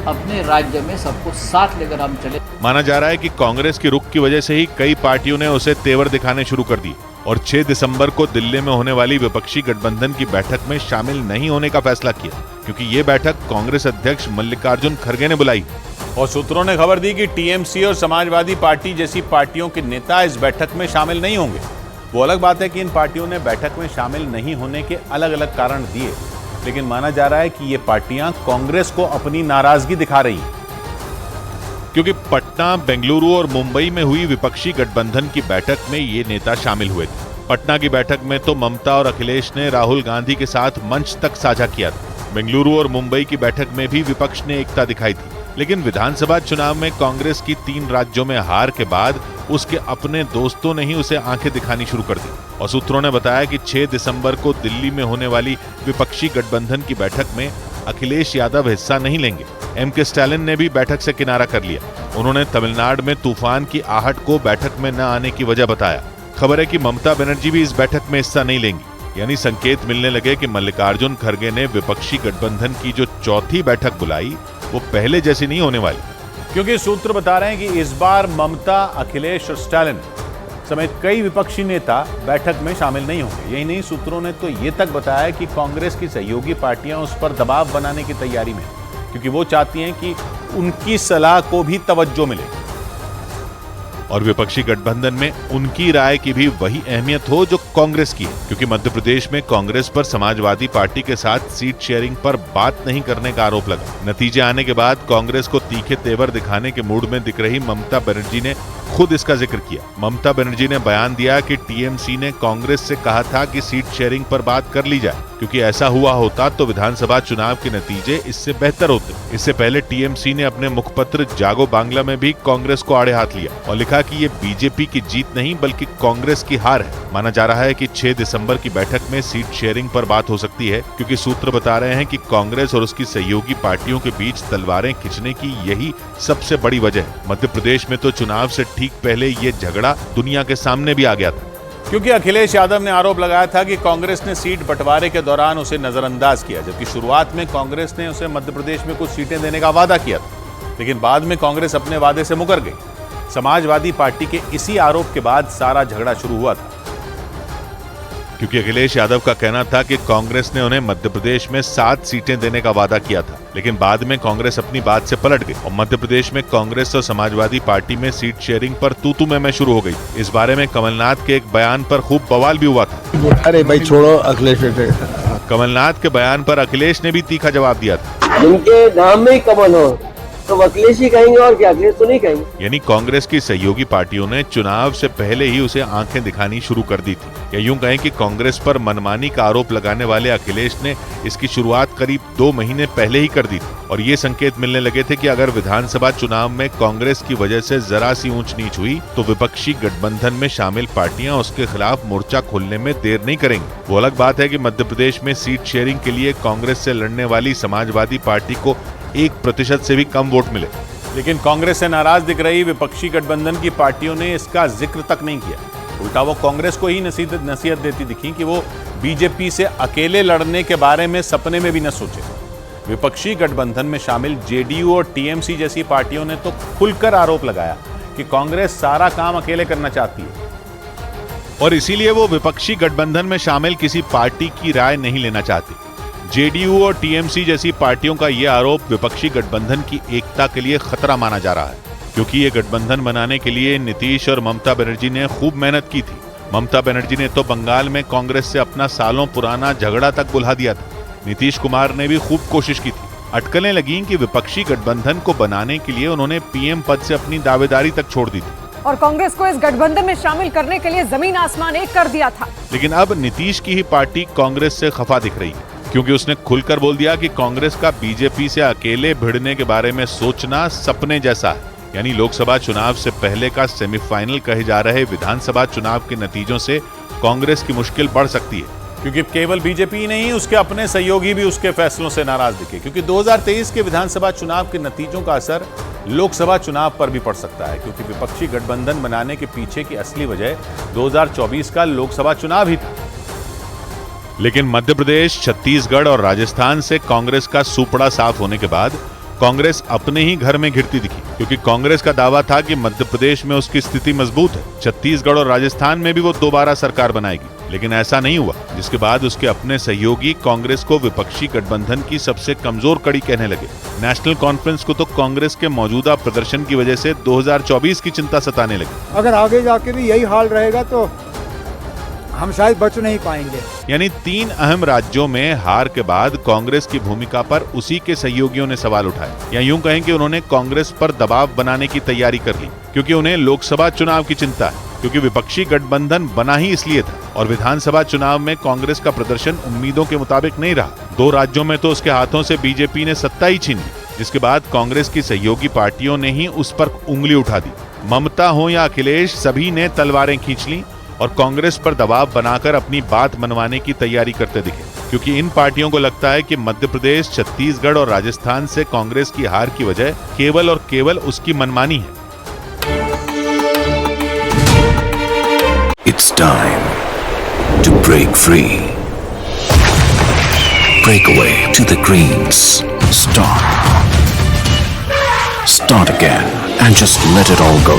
अपने राज्य में सबको साथ लेकर हम चले। माना जा रहा है कि कांग्रेस की रुख की वजह से ही कई पार्टियों ने उसे तेवर दिखाने शुरू कर दिए और 6 दिसंबर को दिल्ली में होने वाली विपक्षी गठबंधन की बैठक में शामिल नहीं होने का फैसला किया, क्योंकि ये बैठक कांग्रेस अध्यक्ष मल्लिकार्जुन खड़गे ने बुलाई और सूत्रों ने खबर दी कि टीएमसी और समाजवादी पार्टी जैसी पार्टियों के नेता इस बैठक में शामिल नहीं होंगे। वो अलग बात है कि इन पार्टियों ने बैठक में शामिल नहीं होने के अलग अलग कारण दिए, लेकिन माना जा रहा है कि ये पार्टियां कांग्रेस को अपनी नाराजगी दिखा रही हैं, क्योंकि पटना, बेंगलुरु और मुंबई में हुई विपक्षी गठबंधन की बैठक में ये नेता शामिल हुए थे। पटना की बैठक में तो ममता और अखिलेश ने राहुल गांधी के साथ मंच तक साझा किया था। बेंगलुरु और मुंबई की बैठक में भी विपक्ष ने एकता दिखाई थी, लेकिन विधानसभा चुनाव में कांग्रेस की 3 राज्यों में हार के बाद उसके अपने दोस्तों ने ही उसे आंखें दिखानी शुरू कर दी और सूत्रों ने बताया कि 6 दिसंबर को दिल्ली में होने वाली विपक्षी गठबंधन की बैठक में अखिलेश यादव हिस्सा नहीं लेंगे। एमके स्टालिन ने भी बैठक से किनारा कर लिया। उन्होंने तमिलनाडु में तूफान की आहट को बैठक में न आने की वजह बताया। खबर है कि ममता बनर्जी भी इस बैठक में हिस्सा नहीं लेंगी, यानी संकेत मिलने लगे कि मल्लिकार्जुन खड़गे ने विपक्षी गठबंधन की जो चौथी बैठक बुलाई वो पहले जैसी नहीं होने वाली, क्योंकि सूत्र बता रहे हैं कि इस बार ममता, अखिलेश और स्टालिन समेत कई विपक्षी नेता बैठक में शामिल नहीं होंगे। यही नहीं, सूत्रों ने तो ये तक बताया कि कांग्रेस की सहयोगी पार्टियां उस पर दबाव बनाने की तैयारी में, क्योंकि वो चाहती हैं कि उनकी सलाह को भी तवज्जो मिले और विपक्षी गठबंधन में उनकी राय की भी वही अहमियत हो जो कांग्रेस की है, क्योंकि मध्य प्रदेश में कांग्रेस पर समाजवादी पार्टी के साथ सीट शेयरिंग पर बात नहीं करने का आरोप लगा। नतीजे आने के बाद कांग्रेस को तीखे तेवर दिखाने के मूड में दिख रही ममता बनर्जी ने खुद इसका जिक्र किया। ममता बनर्जी ने बयान दिया कि टीएमसी ने कांग्रेस से कहा था कि सीट शेयरिंग पर बात कर ली जाए, क्योंकि ऐसा हुआ होता तो विधानसभा चुनाव के नतीजे इससे बेहतर होते। इससे पहले टीएमसी ने अपने मुखपत्र जागो बांग्ला में भी कांग्रेस को आड़े हाथ लिया और लिखा कि ये बीजेपी की जीत नहीं बल्कि कांग्रेस की हार है। माना जा रहा है कि 6 दिसंबर की बैठक में सीट शेयरिंग पर बात हो सकती है, क्योंकि सूत्र बता रहे हैं कि कांग्रेस और उसकी सहयोगी पार्टियों के बीच तलवारें खींचने की यही सबसे बड़ी वजह है। मध्य प्रदेश में तो चुनाव से ठीक पहले ये झगड़ा दुनिया के सामने भी आ गया था, क्योंकि अखिलेश यादव ने आरोप लगाया था कि कांग्रेस ने सीट बंटवारे के दौरान उसे नजरअंदाज किया, जबकि शुरुआत में कांग्रेस ने उसे मध्य प्रदेश में कुछ सीटें देने का वादा किया था, लेकिन बाद में कांग्रेस अपने वादे से मुकर गई। समाजवादी पार्टी के इसी आरोप के बाद सारा झगड़ा शुरू हुआ था, क्योंकि अखिलेश यादव का कहना था कि कांग्रेस ने उन्हें मध्य प्रदेश में 7 सीटें देने का वादा किया था, लेकिन बाद में कांग्रेस अपनी बात से पलट गई और मध्य प्रदेश में कांग्रेस और समाजवादी पार्टी में सीट शेयरिंग पर तू-तू मैं शुरू हो गई। इस बारे में कमलनाथ के एक बयान पर खूब बवाल भी हुआ था। अरे भाई छोड़ो अखिलेश। कमलनाथ के बयान पर अखिलेश ने भी तीखा जवाब दिया था। जिनके नाम में ही कमल हो तो अखिलेश ही कहेंगे और क्या अखिलेश तो नहीं कहेंगे। यानी कांग्रेस की सहयोगी पार्टियों ने चुनाव से पहले ही उसे आंखें दिखानी शुरू कर दी थी, या यूं कहें कि कांग्रेस पर मनमानी का आरोप लगाने वाले अखिलेश ने इसकी शुरुआत करीब 2 महीने पहले ही कर दी थी और ये संकेत मिलने लगे थे कि अगर विधानसभा चुनाव में कांग्रेस की वजह से जरा सी ऊंच नीच हुई तो विपक्षी गठबंधन में शामिल पार्टियां उसके खिलाफ मोर्चा खोलने में देर नहीं करेंगी। वो अलग बात है कि मध्य प्रदेश में सीट शेयरिंग के लिए कांग्रेस से लड़ने वाली समाजवादी पार्टी को 1% से भी कम वोट मिले, लेकिन कांग्रेस से नाराज दिख रही विपक्षी गठबंधन की पार्टियों ने इसका जिक्र तक नहीं किया। उल्टा वो कांग्रेस को ही नसीहत देती दिखी कि वो बीजेपी से अकेले लड़ने के बारे में सपने में भी न सोचे। विपक्षी गठबंधन में शामिल जेडीयू और टीएमसी जैसी पार्टियों ने तो खुलकर आरोप लगाया कि कांग्रेस सारा काम अकेले करना चाहती है और इसीलिए वो विपक्षी गठबंधन में शामिल किसी पार्टी की राय नहीं लेना चाहती। जेडीयू और टीएमसी जैसी पार्टियों का यह आरोप विपक्षी गठबंधन की एकता के लिए खतरा माना जा रहा है, क्योंकि ये गठबंधन बनाने के लिए नीतीश और ममता बनर्जी ने खूब मेहनत की थी। ममता बनर्जी ने तो बंगाल में कांग्रेस से अपना सालों पुराना झगड़ा तक बुला दिया था। नीतीश कुमार ने भी खूब कोशिश की थी। अटकलें लगीं कि विपक्षी गठबंधन को बनाने के लिए उन्होंने पीएम पद से अपनी दावेदारी तक छोड़ दी थी और कांग्रेस को इस गठबंधन में शामिल करने के लिए जमीन आसमान एक कर दिया था। लेकिन अब नीतीश की ही पार्टी कांग्रेस से खफा दिख रही है, क्योंकि उसने खुलकर बोल दिया कि कांग्रेस का बीजेपी से अकेले भिड़ने के बारे में सोचना सपने जैसा है। यानी लोकसभा चुनाव से पहले का सेमीफाइनल कहे जा रहे विधानसभा चुनाव के नतीजों से कांग्रेस की मुश्किल बढ़ सकती है, क्योंकि केवल बीजेपी ही नहीं, उसके अपने सहयोगी भी उसके फैसलों से नाराज दिखे। क्योंकि 2023 के विधानसभा चुनाव के नतीजों का असर लोकसभा चुनाव पर भी पड़ सकता है, क्योंकि विपक्षी गठबंधन बनाने के पीछे की असली वजह 2024 का लोकसभा चुनाव ही था। लेकिन मध्य प्रदेश, छत्तीसगढ़ और राजस्थान से कांग्रेस का सुपड़ा साफ होने के बाद कांग्रेस अपने ही घर में घिरती दिखी, क्योंकि कांग्रेस का दावा था कि मध्य प्रदेश में उसकी स्थिति मजबूत है, छत्तीसगढ़ और राजस्थान में भी वो दोबारा सरकार बनाएगी। लेकिन ऐसा नहीं हुआ, जिसके बाद उसके अपने सहयोगी कांग्रेस को विपक्षी गठबंधन की सबसे कमजोर कड़ी कहने लगे। नेशनल कॉन्फ्रेंस को तो कांग्रेस के मौजूदा प्रदर्शन की वजह से 2024 की चिंता सताने लगी। अगर आगे जाके भी यही हाल रहेगा तो हम शायद बच नहीं पाएंगे। यानी 3 अहम राज्यों में हार के बाद कांग्रेस की भूमिका पर उसी के सहयोगियों ने सवाल उठाए, या यूं कहें कि उन्होंने कांग्रेस पर दबाव बनाने की तैयारी कर ली, क्योंकि उन्हें लोकसभा चुनाव की चिंता है, क्योंकि विपक्षी गठबंधन बना ही इसलिए था और विधानसभा चुनाव में कांग्रेस का प्रदर्शन उम्मीदों के मुताबिक नहीं रहा। 2 राज्यों में तो उसके हाथों से बीजेपी ने सत्ता ही छीन ली, जिसके बाद कांग्रेस की सहयोगी पार्टियों ने ही उस पर उंगली उठा दी। ममता हो या अखिलेश, सभी ने तलवारें खींच ली और कांग्रेस पर दबाव बनाकर अपनी बात मनवाने की तैयारी करते दिखे, क्योंकि इन पार्टियों को लगता है कि मध्य प्रदेश, छत्तीसगढ़ और राजस्थान से कांग्रेस की हार की वजह केवल और केवल उसकी मनमानी है। It's time to break free. Break away to the greens. Start again and just let it all go.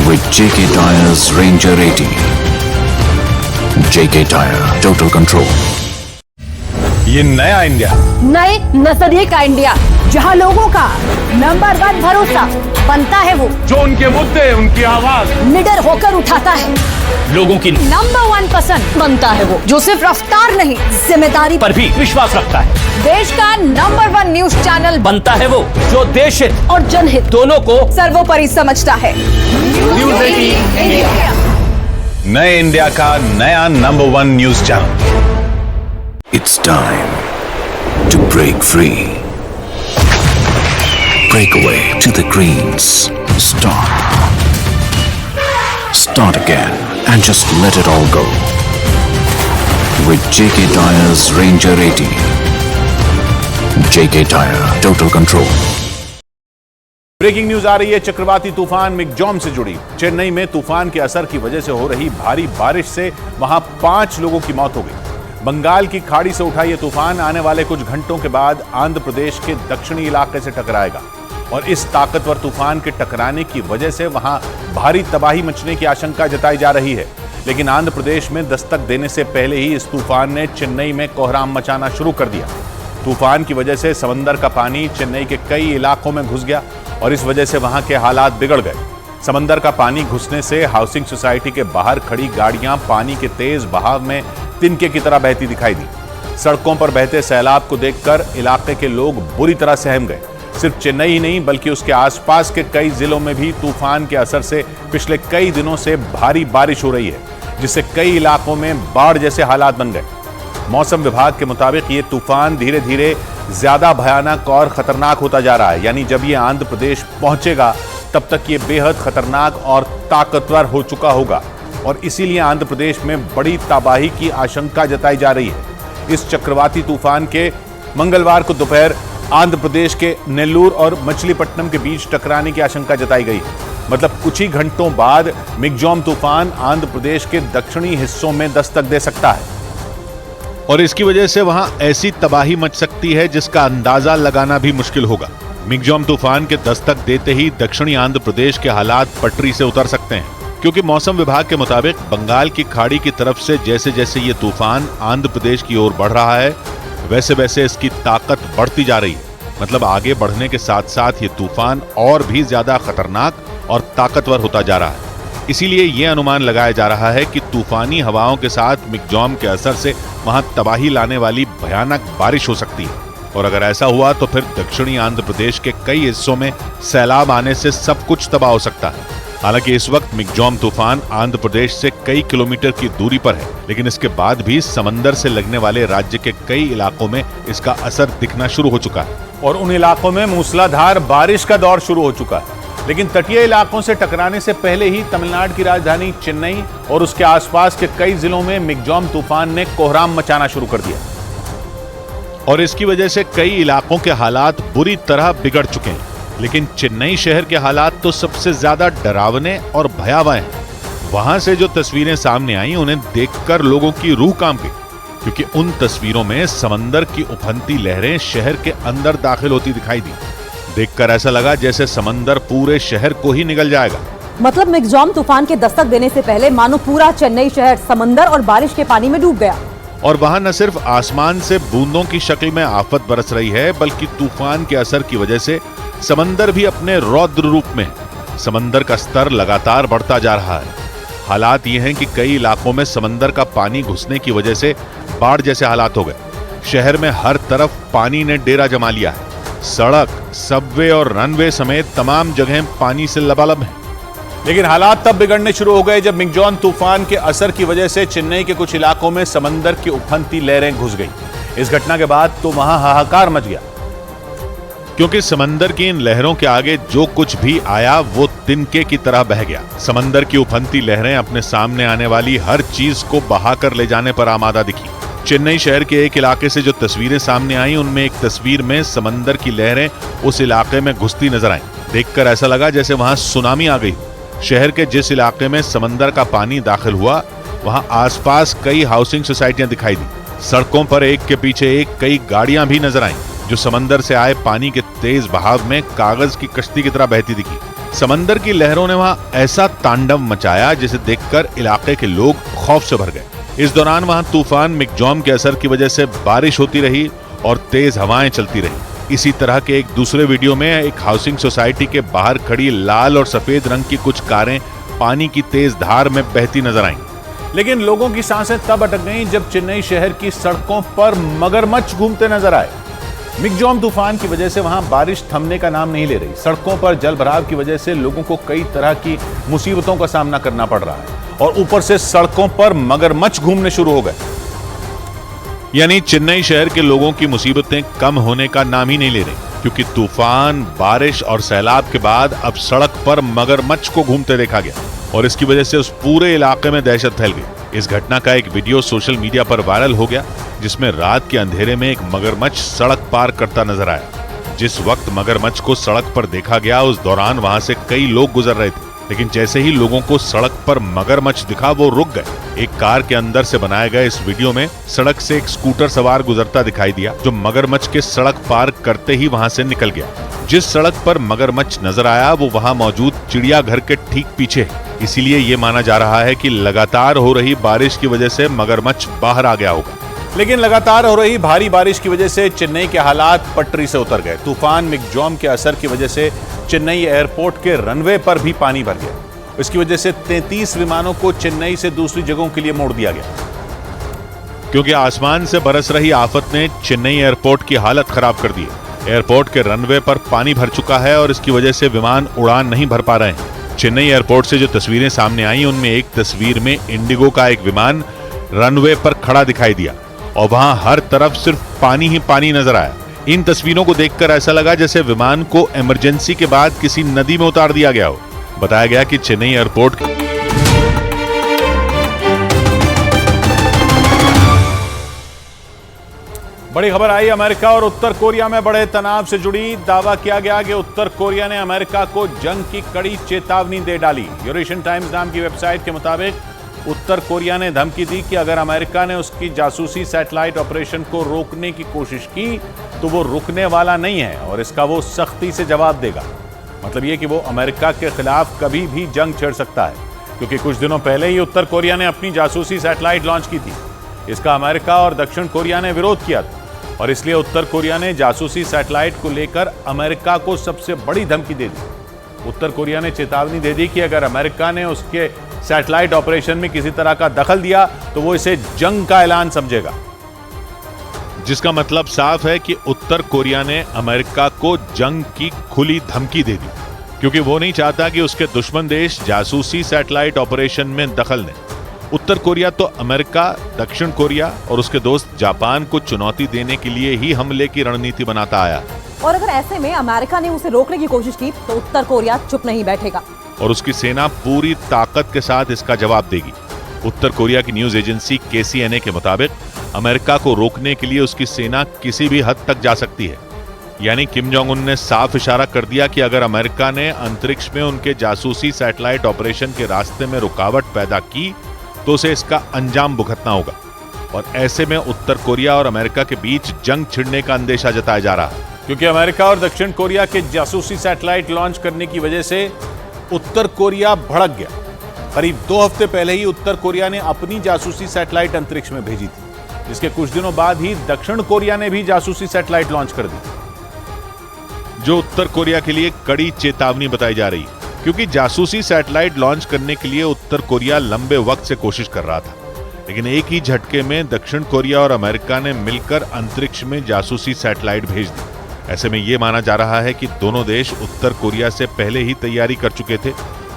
With JK Tyre's Ranger 80. JK Tyre, total control. ये नया इंडिया, नए नजरिए का इंडिया, जहां लोगों का नंबर 1 भरोसा बनता है वो जो उनके मुद्दे, उनकी आवाज निडर होकर उठाता है, लोगों की नंबर 1 पसंद बनता है वो जो सिर्फ रफ्तार नहीं, जिम्मेदारी पर भी विश्वास रखता है। देश का नंबर 1 न्यूज चैनल बनता है वो जो देश हित और जनहित दोनों को सर्वोपरि समझता है। न्यूज़ 18 इंडिया, नए इंडिया का नया number 1 news channel. It's time to break free. Break away to the greens. Start again and just let it all go. With JK Tyre's Ranger 80. JK Tyre, total control. Breaking news आ रही है चक्रवाती तूफान मिगजॉम से जुड़ी। चेन्नई में तूफान के असर की वजह से हो रही भारी बारिश से वहां 5 लोगों की मौत हो गई। बंगाल की खाड़ी से उठा यह तूफान आने वाले कुछ घंटों के बाद आंध्र प्रदेश के दक्षिणी इलाके से टकराएगा और इस ताकतवर तूफान के टकराने की वजह से वहां भारी तबाही मचने की आशंका जताई जा रही है। लेकिन आंध्र प्रदेश में दस्तक देने से पहले ही इस तूफान ने चेन्नई में कोहराम मचाना शुरू कर दिया। तूफान की वजह से समंदर का पानी चेन्नई के कई इलाकों में घुस गया और इस वजह से वहां के हालात बिगड़ गए। समंदर का पानी घुसने से हाउसिंग सोसाइटी के बाहर खड़ी गाड़ियां पानी के तेज बहाव में तिनके की तरह बहती दिखाई दी। सड़कों पर बहते सैलाब को देखकर इलाके के लोग बुरी तरह सहम गए। सिर्फ चेन्नई ही नहीं बल्कि उसके आसपास के कई जिलों में भी तूफान के असर से पिछले कई दिनों से भारी बारिश हो रही है, जिससे कई इलाकों में बाढ़ जैसे हालात बन गए। मौसम विभाग के मुताबिक ये तूफान धीरे धीरे ज्यादा भयानक और खतरनाक होता जा रहा है, यानी जब ये आंध्र प्रदेश पहुंचेगा तब तक ये बेहद खतरनाक और ताकतवर हो चुका होगा और इसीलिए आंध्र प्रदेश में बड़ी तबाही की आशंका जताई जा रही है। इस चक्रवाती तूफान के मंगलवार को दोपहर आंध्र प्रदेश के नेल्लूर और मछलीपट्टनम के बीच टकराने की आशंका जताई गई। मतलब कुछ ही घंटों बाद मिगजॉम तूफान आंध्र प्रदेश के दक्षिणी हिस्सों में दस्तक दे सकता है और इसकी वजह से वहां ऐसी तबाही मच सकती है जिसका अंदाजा लगाना भी मुश्किल होगा। मिगजॉम तूफान के दस्तक देते ही दक्षिणी आंध्र प्रदेश के हालात पटरी से उतर सकते हैं, क्योंकि मौसम विभाग के मुताबिक बंगाल की खाड़ी की तरफ से जैसे जैसे ये तूफान आंध्र प्रदेश की ओर बढ़ रहा है वैसे वैसे इसकी ताकत बढ़ती जा रही है। मतलब आगे बढ़ने के साथ साथ ये तूफान और भी ज्यादा खतरनाक और ताकतवर होता जा रहा है। इसीलिए ये अनुमान लगाया जा रहा है कि तूफानी हवाओं के साथ मिगजॉम के असर से वहां तबाही लाने वाली भयानक बारिश हो सकती है और अगर ऐसा हुआ तो फिर दक्षिणी आंध्र प्रदेश के कई हिस्सों में सैलाब आने से सब कुछ तबाह हो सकता है। हालांकि इस वक्त मिग्जॉम तूफान आंध्र प्रदेश से कई किलोमीटर की दूरी पर है, लेकिन इसके बाद भी समंदर से लगने वाले राज्य के कई इलाकों में इसका असर दिखना शुरू हो चुका है और उन इलाकों में मूसलाधार बारिश का दौर शुरू हो चुका है। लेकिन तटीय इलाकों से टकराने से पहले ही तमिलनाडु की राजधानी चेन्नई और उसके आसपास के कई जिलों में मिग्जॉम तूफान ने कोहराम मचाना शुरू कर दिया और इसकी वजह से कई इलाकों के हालात बुरी तरह बिगड़ चुके हैं। लेकिन चेन्नई शहर के हालात तो सबसे ज्यादा डरावने और भयावह हैं। वहां से जो तस्वीरें सामने आई उन्हें देखकर लोगों की रूह कांप गई, क्योंकि उन तस्वीरों में समंदर की उफनती लहरें शहर के अंदर दाखिल होती दिखाई दी। देखकर ऐसा लगा जैसे समंदर पूरे शहर को ही निगल जाएगा। मतलब मिग्जॉम तूफान के दस्तक देने से पहले मानो पूरा चेन्नई शहर समंदर और बारिश के पानी में डूब गया। और वहां न सिर्फ आसमान से बूंदों की शक्ल में आफत बरस रही है, बल्कि तूफान के असर की वजह से समंदर भी अपने रौद्र रूप में है। समंदर का स्तर लगातार बढ़ता जा रहा है। हालात ये हैं कि कई इलाकों में समंदर का पानी घुसने की वजह से बाढ़ जैसे हालात हो गए। शहर में हर तरफ पानी ने डेरा जमा लिया है। सड़क, सबवे और रनवे समेत तमाम जगहें पानी से लबालब हैं। लेकिन हालात तब बिगड़ने शुरू हो गए जब मिग्जॉम तूफान के असर की वजह से चेन्नई के कुछ इलाकों में समंदर की उफनती लहरें घुस गईं। इस घटना के बाद तो वहां हाहाकार मच गया, क्योंकि समंदर की इन लहरों के आगे जो कुछ भी आया वो तिनके की तरह बह गया। समंदर की उफनती लहरें अपने सामने आने वाली हर चीज को बहाकर ले जाने पर आमादा दिखी। चेन्नई शहर के एक इलाके से जो तस्वीरें सामने आई उनमें एक तस्वीर में समंदर की लहरें उस इलाके में घुसती नजर आईं। देखकर ऐसा लगा जैसे वहां सुनामी आ गई। शहर के जिस इलाके में समंदर का पानी दाखिल हुआ वहां आसपास कई हाउसिंग सोसाइटियां दिखाई दी। सड़कों पर एक के पीछे एक कई गाड़ियां भी नजर आईं, जो समंदर से आए पानी के तेज बहाव में कागज की कश्ती की तरह बहती दिखी। समंदर की लहरों ने वहां ऐसा तांडव मचाया जिसे देखकर इलाके के लोग खौफ से भर गए। इस दौरान वहां तूफान मिग्जॉम के असर की वजह से बारिश होती रही और तेज हवाएं चलती रही। इसी तरह के एक दूसरे वीडियो में एक हाउसिंग सोसाइटी के बाहर खड़ी लाल और सफेद रंग की कुछ कारें पानी की तेज धार में बहती नजर आईं। लेकिन लोगों की सांसें तब अटक गईं जब चेन्नई शहर की सड़कों पर मगरमच्छ घूमते नजर आए। मिग्जॉम तूफान की वजह से वहां बारिश थमने का नाम नहीं ले रही। सड़कों पर जलभराव की वजह से लोगों को कई तरह की मुसीबतों का सामना करना पड़ रहा है और ऊपर से सड़कों पर मगरमच्छ घूमने शुरू हो गए। यानी चेन्नई शहर के लोगों की मुसीबतें कम होने का नाम ही नहीं ले रही, क्योंकि तूफान, बारिश और सैलाब के बाद अब सड़क पर मगरमच्छ को घूमते देखा गया और इसकी वजह से उस पूरे इलाके में दहशत फैल गई। इस घटना का एक वीडियो सोशल मीडिया पर वायरल हो गया, जिसमें रात के अंधेरे में एक मगरमच्छ सड़क पार करता नजर आया। जिस वक्त मगरमच्छ को सड़क पर देखा गया उस दौरान वहां से कई लोग गुजर रहे थे, लेकिन जैसे ही लोगों को सड़क पर मगरमच्छ दिखा वो रुक गए। एक कार के अंदर से बनाए गए इस वीडियो में सड़क से एक स्कूटर सवार गुजरता दिखाई दिया, जो मगरमच्छ के सड़क पार करते ही वहां से निकल गया। जिस सड़क पर मगरमच्छ नजर आया वो वहां मौजूद चिड़ियाघर के ठीक पीछे है। इसीलिए ये माना जा रहा है कि लगातार हो रही बारिश की वजह से मगरमच्छ बाहर आ गया होगा। लेकिन लगातार हो रही भारी बारिश की वजह से चेन्नई के हालात पटरी से उतर गए। तूफान मिग्जॉम के असर की वजह से चेन्नई एयरपोर्ट के रनवे पर भी पानी भर गया। इसकी वजह से 33 विमानों को चेन्नई से दूसरी जगहों के लिए मोड़ दिया गया, क्योंकि आसमान से बरस रही आफत ने चेन्नई एयरपोर्ट की हालत खराब कर दी है। एयरपोर्ट के रनवे पर पानी भर चुका है और इसकी वजह से विमान उड़ान नहीं भर पा रहे हैं। चेन्नई एयरपोर्ट से जो तस्वीरें सामने आई उनमें एक तस्वीर में इंडिगो का एक विमान रनवे पर खड़ा दिखाई दिया और वहां हर तरफ सिर्फ पानी ही पानी नजर आया। इन तस्वीरों को देखकर ऐसा लगा जैसे विमान को इमरजेंसी के बाद किसी नदी में उतार दिया गया हो। बताया गया कि चेन्नई एयरपोर्ट बड़ी खबर आई अमेरिका और उत्तर कोरिया में बढ़े तनाव से जुड़ी। दावा किया गया कि उत्तर कोरिया ने अमेरिका को जंग की कड़ी चेतावनी दे डाली। यूरेशियन टाइम्स नाम की वेबसाइट के मुताबिक उत्तर कोरिया ने धमकी दी कि अगर अमेरिका ने उसकी जासूसी सैटेलाइट ऑपरेशन को रोकने की कोशिश की तो वो रुकने वाला नहीं है और इसका वो सख्ती से जवाब देगा। मतलब ये कि वो अमेरिका के खिलाफ कभी भी जंग छेड़ सकता है, क्योंकि कुछ दिनों पहले ही उत्तर कोरिया ने अपनी जासूसी सैटेलाइट लॉन्च की थी। इसका अमेरिका और दक्षिण कोरिया ने विरोध किया था और इसलिए उत्तर कोरिया ने जासूसी सैटेलाइट को लेकर अमेरिका को सबसे बड़ी धमकी दे दी। उत्तर कोरिया ने चेतावनी दे दी कि अगर अमेरिका ने उसके सैटेलाइट ऑपरेशन में किसी तरह का दखल दिया तो वो इसे जंग का ऐलान समझेगा, जिसका मतलब साफ है कि उत्तर कोरिया ने अमेरिका को जंग की खुली धमकी दे दी, क्योंकि वो नहीं चाहता कि उसके दुश्मन देश जासूसी सैटेलाइट ऑपरेशन में दखल दें। उत्तर कोरिया तो अमेरिका, दक्षिण कोरिया और उसके दोस्त जापान को चुनौती देने के लिए ही हमले की रणनीति बनाता आया। और अगर ऐसे में अमेरिका ने उसे रोकने की कोशिश की तो उत्तर कोरिया चुप नहीं बैठेगा और उसकी सेना पूरी ताकत के साथ इसका जवाब देगी। उत्तर कोरिया की न्यूज एजेंसी KCNA के मुताबिक अमेरिका को रोकने के लिए उसकी सेना किसी भी हद तक जा सकती है। यानी किम जोंग उन ने साफ इशारा कर दिया कि अगर अमेरिका ने अंतरिक्ष में उनके जासूसी सैटेलाइट ऑपरेशन के रास्ते में रुकावट पैदा की तो उसे इसका अंजाम भुगतना होगा। और ऐसे में उत्तर कोरिया और अमेरिका के बीच जंग छिड़ने का अंदेशा जताया जा रहा है, क्योंकि अमेरिका और दक्षिण कोरिया के जासूसी सैटेलाइट लॉन्च करने की वजह से उत्तर कोरिया भड़क गया। करीब 2 हफ्ते पहले ही उत्तर कोरिया ने अपनी जासूसी सैटेलाइट अंतरिक्ष में भेजी थी, जिसके कुछ दिनों बाद ही दक्षिण कोरिया ने भी जासूसी सैटेलाइट लॉन्च कर दी, जो उत्तर कोरिया के लिए कड़ी चेतावनी बताई जा रही है। क्योंकि जासूसी सैटेलाइट लॉन्च करने के लिए उत्तर कोरिया लंबे वक्त से कोशिश कर रहा था, लेकिन एक ही झटके में दक्षिण कोरिया और अमेरिका ने मिलकर अंतरिक्ष में जासूसी सैटेलाइट भेज दी। ऐसे में यह माना जा रहा है कि दोनों देश उत्तर कोरिया से पहले ही तैयारी कर चुके थे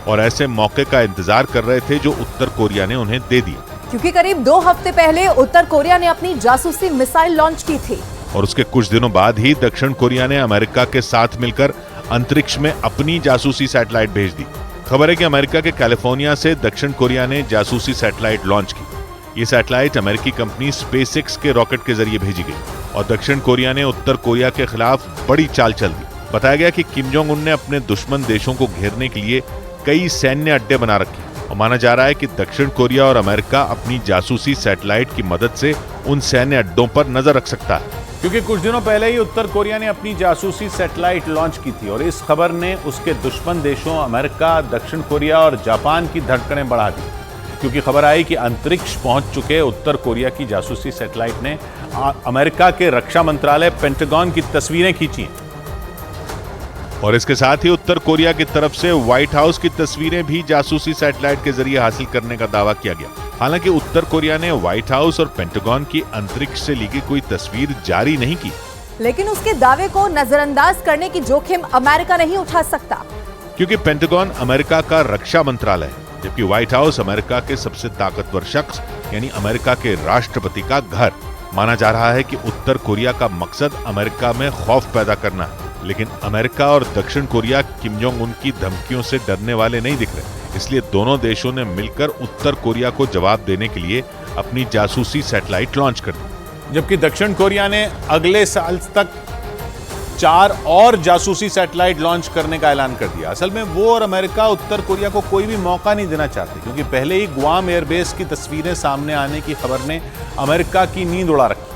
और ऐसे मौके का इंतजार कर रहे थे जो उत्तर कोरिया ने उन्हें दे दिया। क्योंकि करीब 2 हफ्ते पहले उत्तर कोरिया ने अपनी जासूसी मिसाइल लॉन्च की थी और उसके कुछ दिनों बाद ही दक्षिण कोरिया ने अमेरिका के साथ मिलकर अंतरिक्ष में अपनी जासूसी सैटेलाइट भेज दी। खबर है कि अमेरिका के कैलिफोर्निया से दक्षिण कोरिया ने जासूसी सैटेलाइट लॉन्च की। ये सैटेलाइट अमेरिकी कंपनी SpaceX के रॉकेट के जरिए भेजी गई और दक्षिण कोरिया ने उत्तर कोरिया के खिलाफ बड़ी चाल चल दी। बताया गया कि किम जोंग उन ने अपने दुश्मन देशों को घेरने के लिए कई सैन्य अड्डे बना रखे और माना जा रहा है कि दक्षिण कोरिया और अमेरिका अपनी जासूसी सैटेलाइट की मदद से उन सैन्य अड्डों पर नजर रख सकता है। क्योंकि कुछ दिनों पहले ही उत्तर कोरिया ने अपनी जासूसी सैटेलाइट लॉन्च की थी और इस खबर ने उसके दुश्मन देशों अमेरिका, दक्षिण कोरिया और जापान की धड़कनें बढ़ा दी। क्योंकि खबर आई कि अंतरिक्ष पहुंच चुके उत्तर कोरिया की जासूसी सैटेलाइट ने अमेरिका के रक्षा मंत्रालय पेंटागन की तस्वीरें खींची हैं और इसके साथ ही उत्तर कोरिया की तरफ से व्हाइट हाउस की तस्वीरें भी जासूसी सैटेलाइट के जरिए हासिल करने का दावा किया गया। हालांकि उत्तर कोरिया ने व्हाइट हाउस और पेंटागन की अंतरिक्ष से ली गई कोई तस्वीर जारी नहीं की, लेकिन उसके दावे को नजरअंदाज करने की जोखिम अमेरिका नहीं उठा सकता, क्योंकि पेंटागन अमेरिका का रक्षा मंत्रालय है, जबकि व्हाइट हाउस अमेरिका के सबसे ताकतवर शख्स यानी अमेरिका के राष्ट्रपति का घर। माना जा रहा है कि उत्तर कोरिया का मकसद अमेरिका में खौफ पैदा करना है, लेकिन अमेरिका और दक्षिण कोरिया किम जोंग उन की धमकियों से डरने वाले नहीं दिख रहे। इसलिए दोनों देशों ने मिलकर उत्तर कोरिया को जवाब देने के लिए अपनी जासूसी सैटेलाइट लॉन्च कर दी, जबकि दक्षिण कोरिया ने अगले साल तक 4 और जासूसी सैटेलाइट लॉन्च करने का ऐलान कर दिया। असल में वो और अमेरिका उत्तर कोरिया को कोई भी मौका नहीं देना चाहते, क्योंकि पहले ही गुआम एयरबेस की तस्वीरें सामने आने की खबर ने अमेरिका की नींद उड़ा रखी।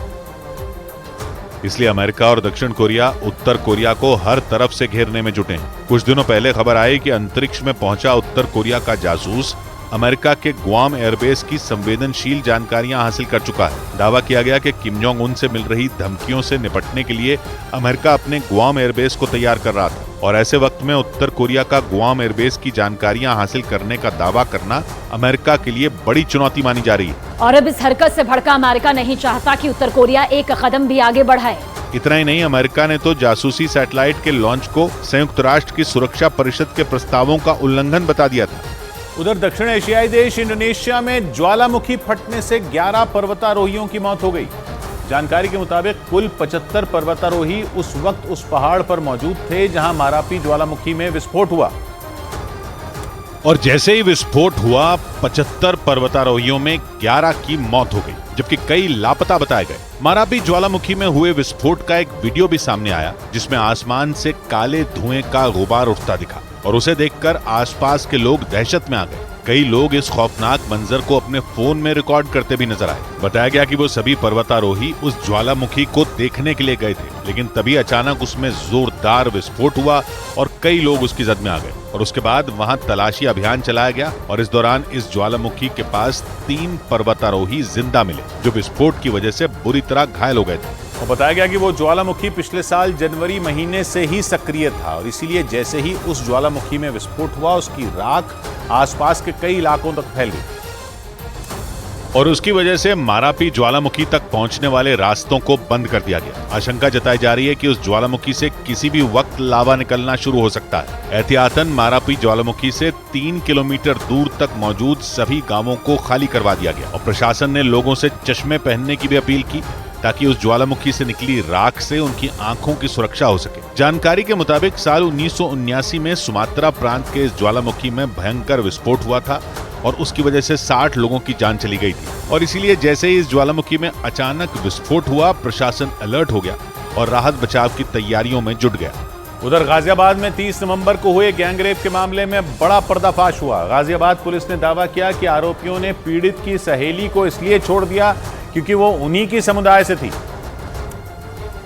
इसलिए अमेरिका और दक्षिण कोरिया उत्तर कोरिया को हर तरफ से घेरने में जुटे हैं। कुछ दिनों पहले खबर आई कि अंतरिक्ष में पहुंचा उत्तर कोरिया का जासूस अमेरिका के गुआम एयरबेस की संवेदनशील जानकारियां हासिल कर चुका है। दावा किया गया कि किम जोंग उन से मिल रही धमकियों से निपटने के लिए अमेरिका अपने गुआम एयरबेस को तैयार कर रहा था और ऐसे वक्त में उत्तर कोरिया का गुआम एयरबेस की जानकारियां हासिल करने का दावा करना अमेरिका के लिए बड़ी चुनौती मानी जा रही है। और अब इस हरकत से भड़का अमेरिका नहीं चाहता कि उत्तर कोरिया एक कदम भी आगे बढ़ाए। इतना ही नहीं, अमेरिका ने तो जासूसी सैटेलाइट के लॉन्च को संयुक्त राष्ट्र की सुरक्षा परिषद के प्रस्तावों का उल्लंघन बता दिया था। उधर दक्षिण एशियाई देश इंडोनेशिया में ज्वालामुखी फटने से 11 पर्वतारोहियों की मौत हो गई। जानकारी के मुताबिक कुल 75 पर्वतारोही उस वक्त उस पहाड़ पर मौजूद थे जहां मारापी ज्वालामुखी में विस्फोट हुआ और जैसे ही विस्फोट हुआ 75 पर्वतारोहियों में 11 की मौत हो गई, जबकि कई लापता बताए गए। मारापी ज्वालामुखी में हुए विस्फोट का एक वीडियो भी सामने आया जिसमें आसमान से काले धुएं का गुबार उठता दिखा और उसे देखकर आसपास के लोग दहशत में आ गए। कई लोग इस खौफनाक मंजर को अपने फोन में रिकॉर्ड करते भी नजर आए। बताया गया कि वो सभी पर्वतारोही उस ज्वालामुखी को देखने के लिए गए थे, लेकिन तभी अचानक उसमें जोरदार विस्फोट हुआ और कई लोग उसकी जद में आ गए और उसके बाद वहां तलाशी अभियान चलाया गया और इस दौरान इस ज्वालामुखी के पास 3 पर्वतारोही जिंदा मिले जो विस्फोट की वजह से बुरी तरह घायल हो गए थे। और बताया गया कि वो ज्वालामुखी पिछले साल जनवरी महीने से ही सक्रिय था और इसीलिए जैसे ही उस ज्वालामुखी में विस्फोट हुआ उसकी राख आसपास के कई इलाकों तक फैल गई और उसकी वजह से मारापी ज्वालामुखी तक पहुंचने वाले रास्तों को बंद कर दिया गया। आशंका जताई जा रही है कि उस ज्वालामुखी से किसी भी वक्त लावा निकलना शुरू हो सकता है। एहतियातन मारापी ज्वालामुखी से 3 किलोमीटर दूर तक मौजूद सभी गांवों को खाली करवा दिया गया और प्रशासन ने लोगों से चश्मे पहनने की भी अपील की ताकि उस ज्वालामुखी से निकली राख से उनकी आंखों की सुरक्षा हो सके। जानकारी के मुताबिक साल 1979 में सुमात्रा प्रांत के इस ज्वालामुखी में भयंकर विस्फोट हुआ था और उसकी वजह से 60 लोगों की जान चली गई थी और इसीलिए जैसे ही इस ज्वालामुखी में अचानक विस्फोट हुआ, प्रशासन अलर्ट हो गया और राहत बचाव की तैयारियों में जुट गया। उधर गाजियाबाद में 30 नवंबर को हुए गैंगरेप के मामले में बड़ा पर्दाफाश हुआ। गाजियाबाद पुलिस ने दावा किया कि आरोपियों ने पीड़ित की सहेली को इसलिए छोड़ दिया क्योंकि वो उन्हीं की समुदाय से थी,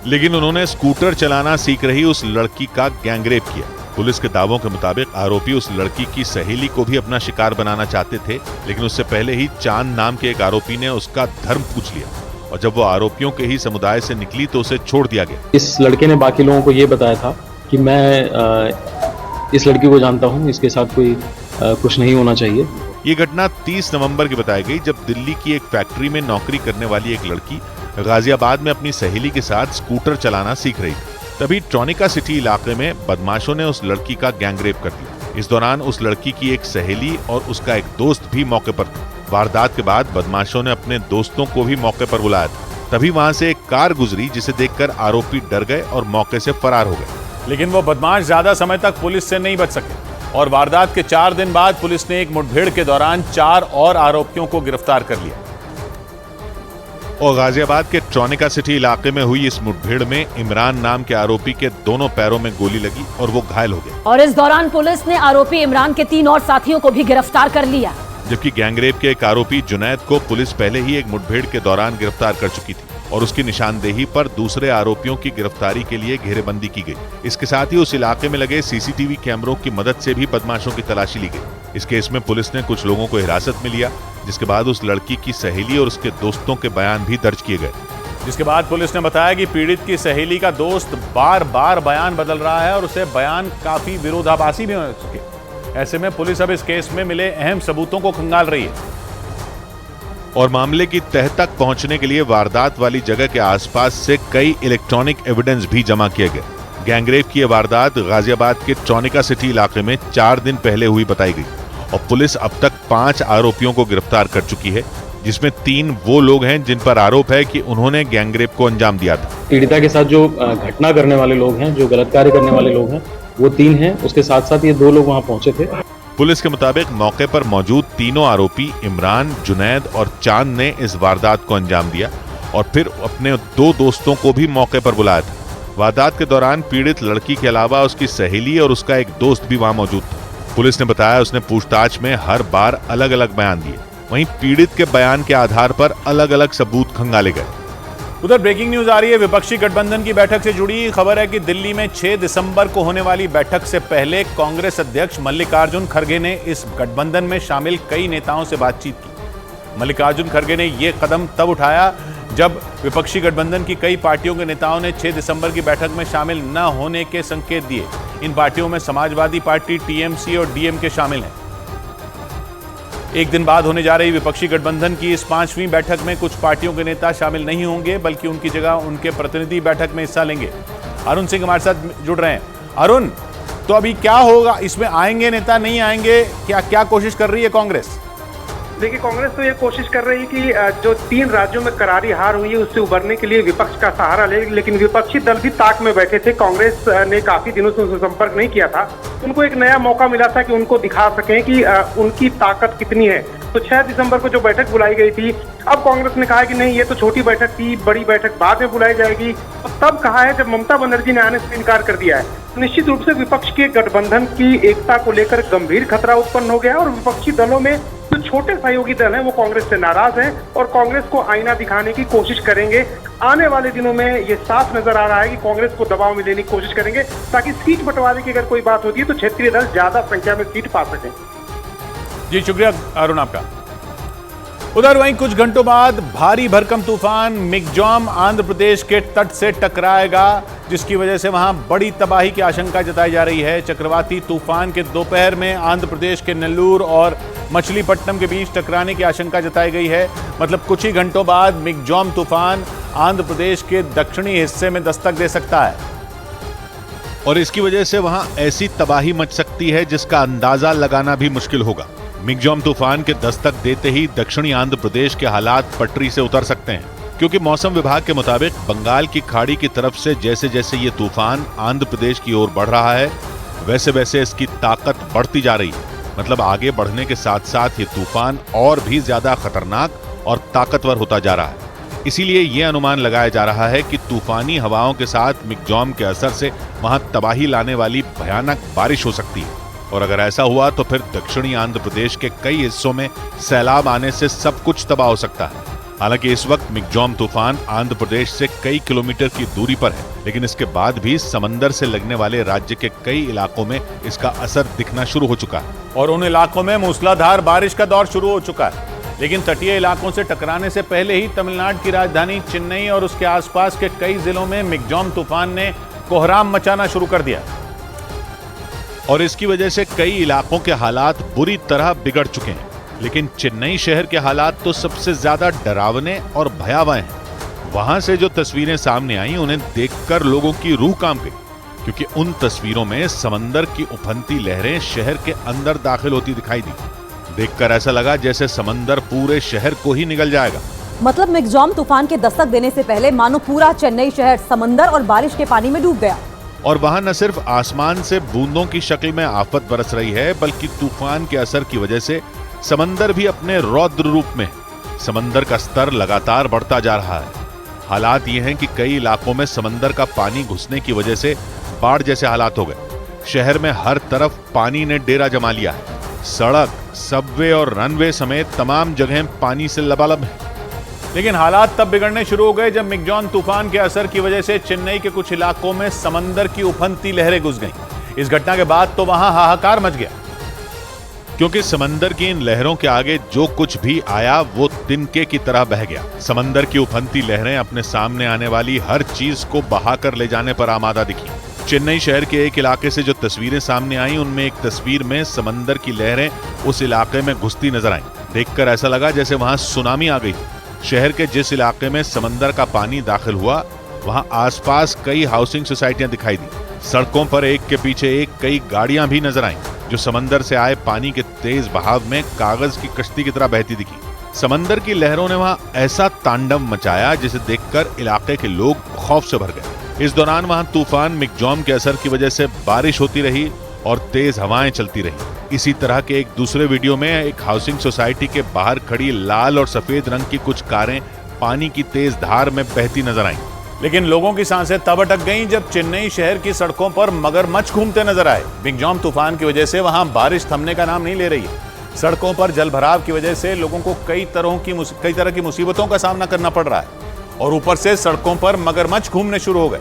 लेकिन उन्होंने स्कूटर चलाना सीख रही उस लड़की का गैंगरेप किया। पुलिस के दावों के मुताबिक आरोपी उस लड़की की सहेली को भी अपना शिकार बनाना चाहते थे, लेकिन उससे पहले ही चांद नाम के एक आरोपी ने उसका धर्म पूछ लिया और जब वो आरोपियों के ही समुदाय से निकली तो उसे छोड़ दिया गया। इस लड़के ने बाकी लोगों को ये बताया था कि मैं इस लड़की को जानता हूँ, इसके साथ कोई कुछ नहीं होना चाहिए। ये घटना 30 नवंबर की बताई गई जब दिल्ली की एक फैक्ट्री में नौकरी करने वाली एक लड़की गाजियाबाद में अपनी सहेली के साथ स्कूटर चलाना सीख रही थी। तभी ट्रॉनिका सिटी इलाके में बदमाशों ने उस लड़की का गैंगरेप कर दिया। इस दौरान उस लड़की की एक सहेली और उसका एक दोस्त भी मौके पर थे। वारदात के बाद बदमाशों ने अपने दोस्तों को भी मौके पर बुलाया था। तभी वहां से एक कार गुजरी जिसे देखकर आरोपी डर गए और मौके से फरार हो गए, लेकिन वो बदमाश ज्यादा समय तक पुलिस से नहीं बच सके और वारदात के 4 दिन बाद पुलिस ने एक मुठभेड़ के दौरान 4 और आरोपियों को गिरफ्तार कर लिया। और गाजियाबाद के ट्रॉनिका सिटी इलाके में हुई इस मुठभेड़ में इमरान नाम के आरोपी के दोनों पैरों में गोली लगी और वो घायल हो गया। और इस दौरान पुलिस ने आरोपी इमरान के 3 और साथियों को भी गिरफ्तार कर लिया, जबकि गैंगरेप के एक आरोपी जुनैद को पुलिस पहले ही एक मुठभेड़ के दौरान गिरफ्तार कर चुकी थी और उसकी निशानदेही पर दूसरे आरोपियों की गिरफ्तारी के लिए घेरेबंदी की गई। इसके साथ ही उस इलाके में लगे सीसीटीवी कैमरों की मदद से भी बदमाशों की तलाशी ली गई। इस केस में पुलिस ने कुछ लोगों को हिरासत में लिया, जिसके बाद उस लड़की की सहेली और उसके दोस्तों के बयान भी दर्ज किए गए। जिसके बाद पुलिस ने बताया कि पीड़ित की सहेली का दोस्त बार बार बयान बदल रहा है और उसे बयान काफी विरोधाभासी भी हो चुके। ऐसे में पुलिस अब इस केस में मिले अहम सबूतों को खंगाल रही है और मामले की तह तक पहुंचने के लिए वारदात वाली जगह के आसपास से कई इलेक्ट्रॉनिक एविडेंस भी जमा किए गए। गैंगरेप की यह वारदात गाजियाबाद के ट्रॉनिका सिटी इलाके में 4 दिन पहले हुई बताई गई और पुलिस अब तक 5 आरोपियों को गिरफ्तार कर चुकी है, जिसमें 3 वो लोग हैं जिन पर आरोप है कि उन्होंने गैंगरेप को अंजाम दिया था। पीड़िता के साथ जो घटना करने वाले लोग हैं, जो गलत कार्य करने वाले लोग हैं, वो 3 हैं। उसके साथ साथ ये 2 लोग वहां पहुंचे थे। पुलिस के मुताबिक मौके पर मौजूद तीनों आरोपी इमरान, जुनैद और चांद ने इस वारदात को अंजाम दिया और फिर अपने 2 दोस्तों को भी मौके पर बुलाया था। वारदात के दौरान पीड़ित लड़की के अलावा उसकी सहेली और उसका एक दोस्त भी वहां मौजूद था। पुलिस ने बताया उसने पूछताछ में हर बार अलग अलग बयान दिए। वहीं पीड़ित के बयान के आधार पर अलग अलग सबूत खंगाले गए। उधर ब्रेकिंग न्यूज आ रही है। विपक्षी गठबंधन की बैठक से जुड़ी खबर है कि दिल्ली में 6 दिसंबर को होने वाली बैठक से पहले कांग्रेस अध्यक्ष मल्लिकार्जुन खड़गे ने इस गठबंधन में शामिल कई नेताओं से बातचीत की। मल्लिकार्जुन खड़गे ने यह कदम तब उठाया जब विपक्षी गठबंधन की कई पार्टियों के नेताओं ने 6 दिसंबर की बैठक में शामिल न होने के संकेत दिए। इन पार्टियों में समाजवादी पार्टी, टीएमसी और डीएमके शामिल हैं। एक दिन बाद होने जा रही विपक्षी गठबंधन की इस 5वीं बैठक में कुछ पार्टियों के नेता शामिल नहीं होंगे, बल्कि उनकी जगह उनके प्रतिनिधि बैठक में हिस्सा लेंगे। अरुण सिंह हमारे साथ जुड़ रहे हैं। अरुण, तो अभी क्या होगा? इसमें आएंगे नेता, नहीं आएंगे? क्या कोशिश कर रही है कांग्रेस? देखिए, कांग्रेस तो ये कोशिश कर रही है कि जो 3 राज्यों में करारी हार हुई है उससे उबरने के लिए विपक्ष का सहारा ले, लेकिन विपक्षी दल भी ताक में बैठे थे। कांग्रेस ने काफी दिनों से उनसे संपर्क नहीं किया था। उनको एक नया मौका मिला था कि उनको दिखा सकें कि उनकी ताकत कितनी है। तो 6 दिसंबर को जो बैठक बुलाई गई थी, अब कांग्रेस ने कहा है कि नहीं, ये तो छोटी बैठक थी, बड़ी बैठक बाद में बुलाई जाएगी। और तब कहा है जब ममता बनर्जी ने आने से इनकार कर दिया है। निश्चित रूप से विपक्ष के गठबंधन की एकता को लेकर गंभीर खतरा उत्पन्न हो गया और विपक्षी दलों में जो छोटे सहयोगी दल हैं वो कांग्रेस से नाराज हैं और कांग्रेस को आईना दिखाने की कोशिश करेंगे। आने वाले दिनों में ये साफ नजर आ रहा है कि कांग्रेस को दबाव में लेने की कोशिश करेंगे ताकि सीट बंटवारे की अगर कोई बात होती है तो क्षेत्रीय दल ज्यादा संख्या में सीट पा सकें। जी शुक्रिया अरुण आपका। उधर वहीं कुछ घंटों बाद भारी भरकम तूफान मिग्जॉम आंध्र प्रदेश के तट से टकराएगा, जिसकी वजह से वहां बड़ी तबाही की आशंका जताई जा रही है। चक्रवाती तूफान के दोपहर में आंध्र प्रदेश के नेल्लूर और मछलीपट्टनम के बीच टकराने की आशंका जताई गई है। मतलब कुछ ही घंटों बाद मिग्जॉम तूफान आंध्र प्रदेश के दक्षिणी हिस्से में दस्तक दे सकता है। और इसकी वजह से वहां ऐसी तबाही मच सकती है जिसका अंदाजा लगाना भी मुश्किल होगा। मिग्जॉम तूफान के दस्तक देते ही दक्षिणी आंध्र प्रदेश के हालात पटरी से उतर सकते हैं, क्योंकि मौसम विभाग के मुताबिक बंगाल की खाड़ी की तरफ से जैसे जैसे ये तूफान आंध्र प्रदेश की ओर बढ़ रहा है, वैसे वैसे इसकी ताकत बढ़ती जा रही है। मतलब आगे बढ़ने के साथ साथ ये तूफान और भी ज्यादा खतरनाक और ताकतवर होता जा रहा है। इसीलिए ये अनुमान लगाया जा रहा है कि तूफानी हवाओं के साथ मिग्जॉम के असर से वहां तबाही लाने वाली भयानक बारिश हो सकती है। और अगर ऐसा हुआ तो फिर दक्षिणी आंध्र प्रदेश के कई हिस्सों में सैलाब आने से सब कुछ तबाह हो सकता है। हालांकि इस वक्त मिग्जॉम तूफान आंध्र प्रदेश से कई किलोमीटर की दूरी पर है, लेकिन इसके बाद भी समंदर से लगने वाले राज्य के कई इलाकों में इसका असर दिखना शुरू हो चुका है और उन इलाकों में मूसलाधार बारिश का दौर शुरू हो चुका है। लेकिन तटीय इलाकों से टकराने से पहले ही तमिलनाडु की राजधानी चेन्नई और उसके आसपास के कई जिलों में मिग्जॉम तूफान ने कोहराम मचाना शुरू कर दिया और इसकी वजह से कई इलाकों के हालात बुरी तरह बिगड़ चुके हैं। लेकिन चेन्नई शहर के हालात तो सबसे ज्यादा डरावने और भयावह हैं। वहां से जो तस्वीरें सामने आई उन्हें देखकर लोगों की रूह कांप गई, क्योंकि उन तस्वीरों में समंदर की उफनती लहरें शहर के अंदर दाखिल होती दिखाई दी। देखकर ऐसा लगा जैसे समंदर पूरे शहर को ही निगल जाएगा। मतलब मिग्जॉम तूफान के दस्तक देने से पहले मानो पूरा चेन्नई शहर समंदर और बारिश के पानी में डूब गया। और वहां न सिर्फ आसमान से बूंदों की शक्ल में आफत बरस रही है, बल्कि तूफान के असर की वजह से समंदर भी अपने रौद्र रूप में। समंदर का स्तर लगातार बढ़ता जा रहा है। हालात ये हैं कि कई इलाकों में समंदर का पानी घुसने की वजह से बाढ़ जैसे हालात हो गए। शहर में हर तरफ पानी ने डेरा जमा लिया है। सड़क, सबवे और रनवे समेत तमाम जगहें पानी से लबालब हैं। लेकिन हालात तब बिगड़ने शुरू हो गए जब मिग्जॉम तूफान के असर की वजह से चेन्नई के कुछ इलाकों में समंदर की उफनती लहरें घुस गईं। इस घटना के बाद तो वहां हाहाकार मच गया, क्योंकि समंदर की इन लहरों के आगे जो कुछ भी आया वो तिनके की तरह बह गया। समंदर की उफनती लहरें अपने सामने आने वाली हर चीज को बहाकर ले जाने पर आमादा दिखी। चेन्नई शहर के एक इलाके से जो तस्वीरें सामने आई उनमें एक तस्वीर में समंदर की लहरें उस इलाके में घुसती नजर आईं। देखकर ऐसा लगा जैसे वहां सुनामी आ गई। शहर के जिस इलाके में समंदर का पानी दाखिल हुआ वहां आसपास कई हाउसिंग सोसाइटियां दिखाई दी। सड़कों पर एक के पीछे एक कई गाड़ियां भी नजर आईं, जो समंदर से आए पानी के तेज बहाव में कागज की कश्ती की तरह बहती दिखी। समंदर की लहरों ने वहां ऐसा तांडव मचाया जिसे देखकर इलाके के लोग खौफ से भर गए। इस दौरान वहां तूफान मिग्जॉम के असर की वजह से बारिश होती रही और तेज हवाएं चलती रही। इसी तरह के एक दूसरे वीडियो में एक हाउसिंग सोसाइटी के बाहर खड़ी लाल और सफेद रंग की कुछ कारें पानी की तेज धार में बहती नजर आईं। लेकिन लोगों की सांसें तब अटक गईं जब चेन्नई शहर की सड़कों पर मगरमच्छ घूमते नजर आए। मिग्जॉम तूफान की वजह से वहां बारिश थमने का नाम नहीं ले रही है। सड़कों पर जलभराव की वजह से लोगों को कई तरह की मुसीबतों का सामना करना पड़ रहा है और ऊपर से सड़कों पर मगरमच्छ घूमने शुरू हो गए।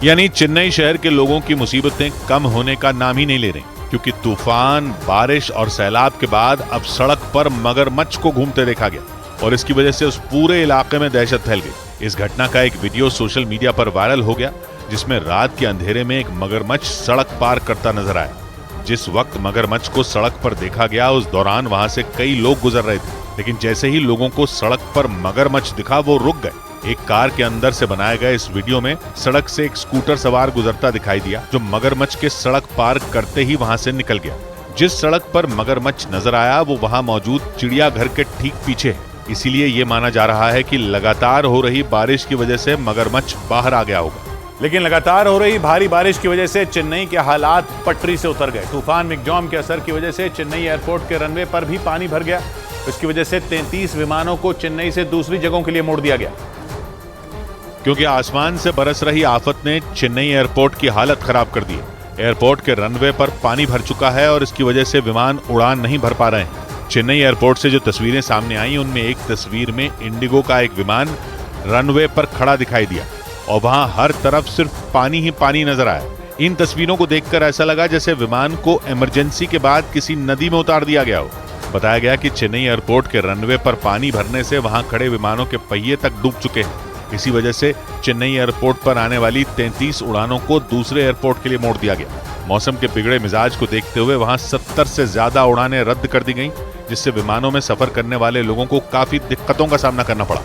यानी चेन्नई शहर के लोगों की मुसीबतें कम होने का नाम ही नहीं ले रही, क्योंकि तूफान, बारिश और सैलाब के बाद अब सड़क पर मगरमच्छ को घूमते देखा गया और इसकी वजह से उस पूरे इलाके में दहशत फैल गई। इस घटना का एक वीडियो सोशल मीडिया पर वायरल हो गया, जिसमें रात के अंधेरे में एक मगरमच्छ सड़क पार करता नजर आया। जिस वक्त मगरमच्छ को सड़क पर देखा गया उस दौरान वहां से कई लोग गुजर रहे थे, लेकिन जैसे ही लोगों को सड़क पर मगरमच्छ दिखा वो रुक गए। एक कार के अंदर से बनाए गए इस वीडियो में सड़क से एक स्कूटर सवार गुजरता दिखाई दिया, जो मगरमच्छ के सड़क पार करते ही वहां से निकल गया। जिस सड़क पर मगरमच्छ नजर आया वो वहां मौजूद चिड़ियाघर के ठीक पीछे है। इसीलिए ये माना जा रहा है कि लगातार हो रही बारिश की वजह से मगरमच्छ बाहर आ गया होगा। लेकिन लगातार हो रही भारी बारिश की वजह से चेन्नई के हालात पटरी से उतर गए। तूफान मिग्जॉम के असर की वजह से चेन्नई एयरपोर्ट के रनवे पर भी पानी भर गया। इसकी वजह से 33 विमानों को चेन्नई से दूसरी जगहों के लिए मोड़ दिया गया, क्योंकि आसमान से बरस रही आफत ने चेन्नई एयरपोर्ट की हालत खराब कर दी है। एयरपोर्ट के रनवे पर पानी भर चुका है और इसकी वजह से विमान उड़ान नहीं भर पा रहे हैं। चेन्नई एयरपोर्ट से जो तस्वीरें सामने आई उनमें एक तस्वीर में इंडिगो का एक विमान रनवे पर खड़ा दिखाई दिया और वहां हर तरफ सिर्फ पानी ही पानी नजर आया। इन तस्वीरों को देखकर ऐसा लगा जैसे विमान को इमरजेंसी के बाद किसी नदी में उतार दिया गया हो। बताया गया कि चेन्नई एयरपोर्ट के रनवे पर पानी भरने से वहां खड़े विमानों के पहिए तक डूब चुके हैं। इसी वजह से चेन्नई एयरपोर्ट पर आने वाली 33 उड़ानों को दूसरे एयरपोर्ट के लिए मोड़ दिया गया। मौसम के बिगड़े मिजाज को देखते हुए वहां 70 से ज्यादा उड़ानें रद्द कर दी गईं, जिससे विमानों में सफर करने वाले लोगों को काफी दिक्कतों का सामना करना पड़ा।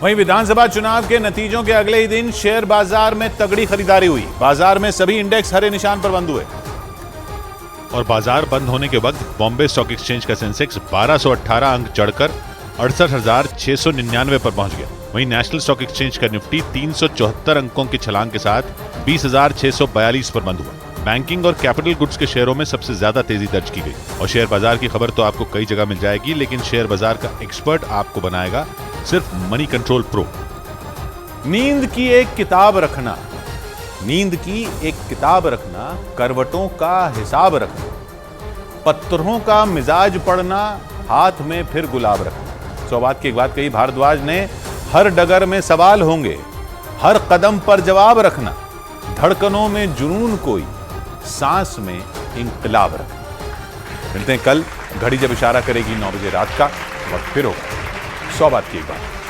वहीं विधानसभा चुनाव के नतीजों के अगले ही दिन शेयर बाजार में तगड़ी खरीदारी हुई। बाजार में सभी इंडेक्स हरे निशान पर बंद हुए और बाजार बंद होने के वक्त बॉम्बे स्टॉक एक्सचेंज का सेंसेक्स 1218 अंक चढ़कर 68,699 पर पहुंच गया। वहीं नेशनल स्टॉक एक्सचेंज का निफ्टी 374 अंकों के छलांग के साथ 20,642 पर बंद हुआ। बैंकिंग और कैपिटल गुड्स के शेयरों में सबसे ज्यादा तेजी दर्ज की गई। और शेयर बाजार की खबर तो आपको कई जगह मिल जाएगी, लेकिन शेयर बाजार का एक्सपर्ट आपको बनाएगा सिर्फ मनी कंट्रोल प्रो। नींद की एक किताब रखना, नींद की एक किताब रखना, करवटों का हिसाब रखना, पत्थरों का मिजाज पढ़ना, हाथ में फिर गुलाब रखना। 100 बात की एक बात कही भारद्वाज ने, हर डगर में सवाल होंगे, हर कदम पर जवाब रखना, धड़कनों में जुनून कोई, सांस में इंकलाब रखना। मिलते हैं कल, घड़ी जब इशारा करेगी 9 बजे रात का। वक्त फिर होगा 100 बात की एक बात।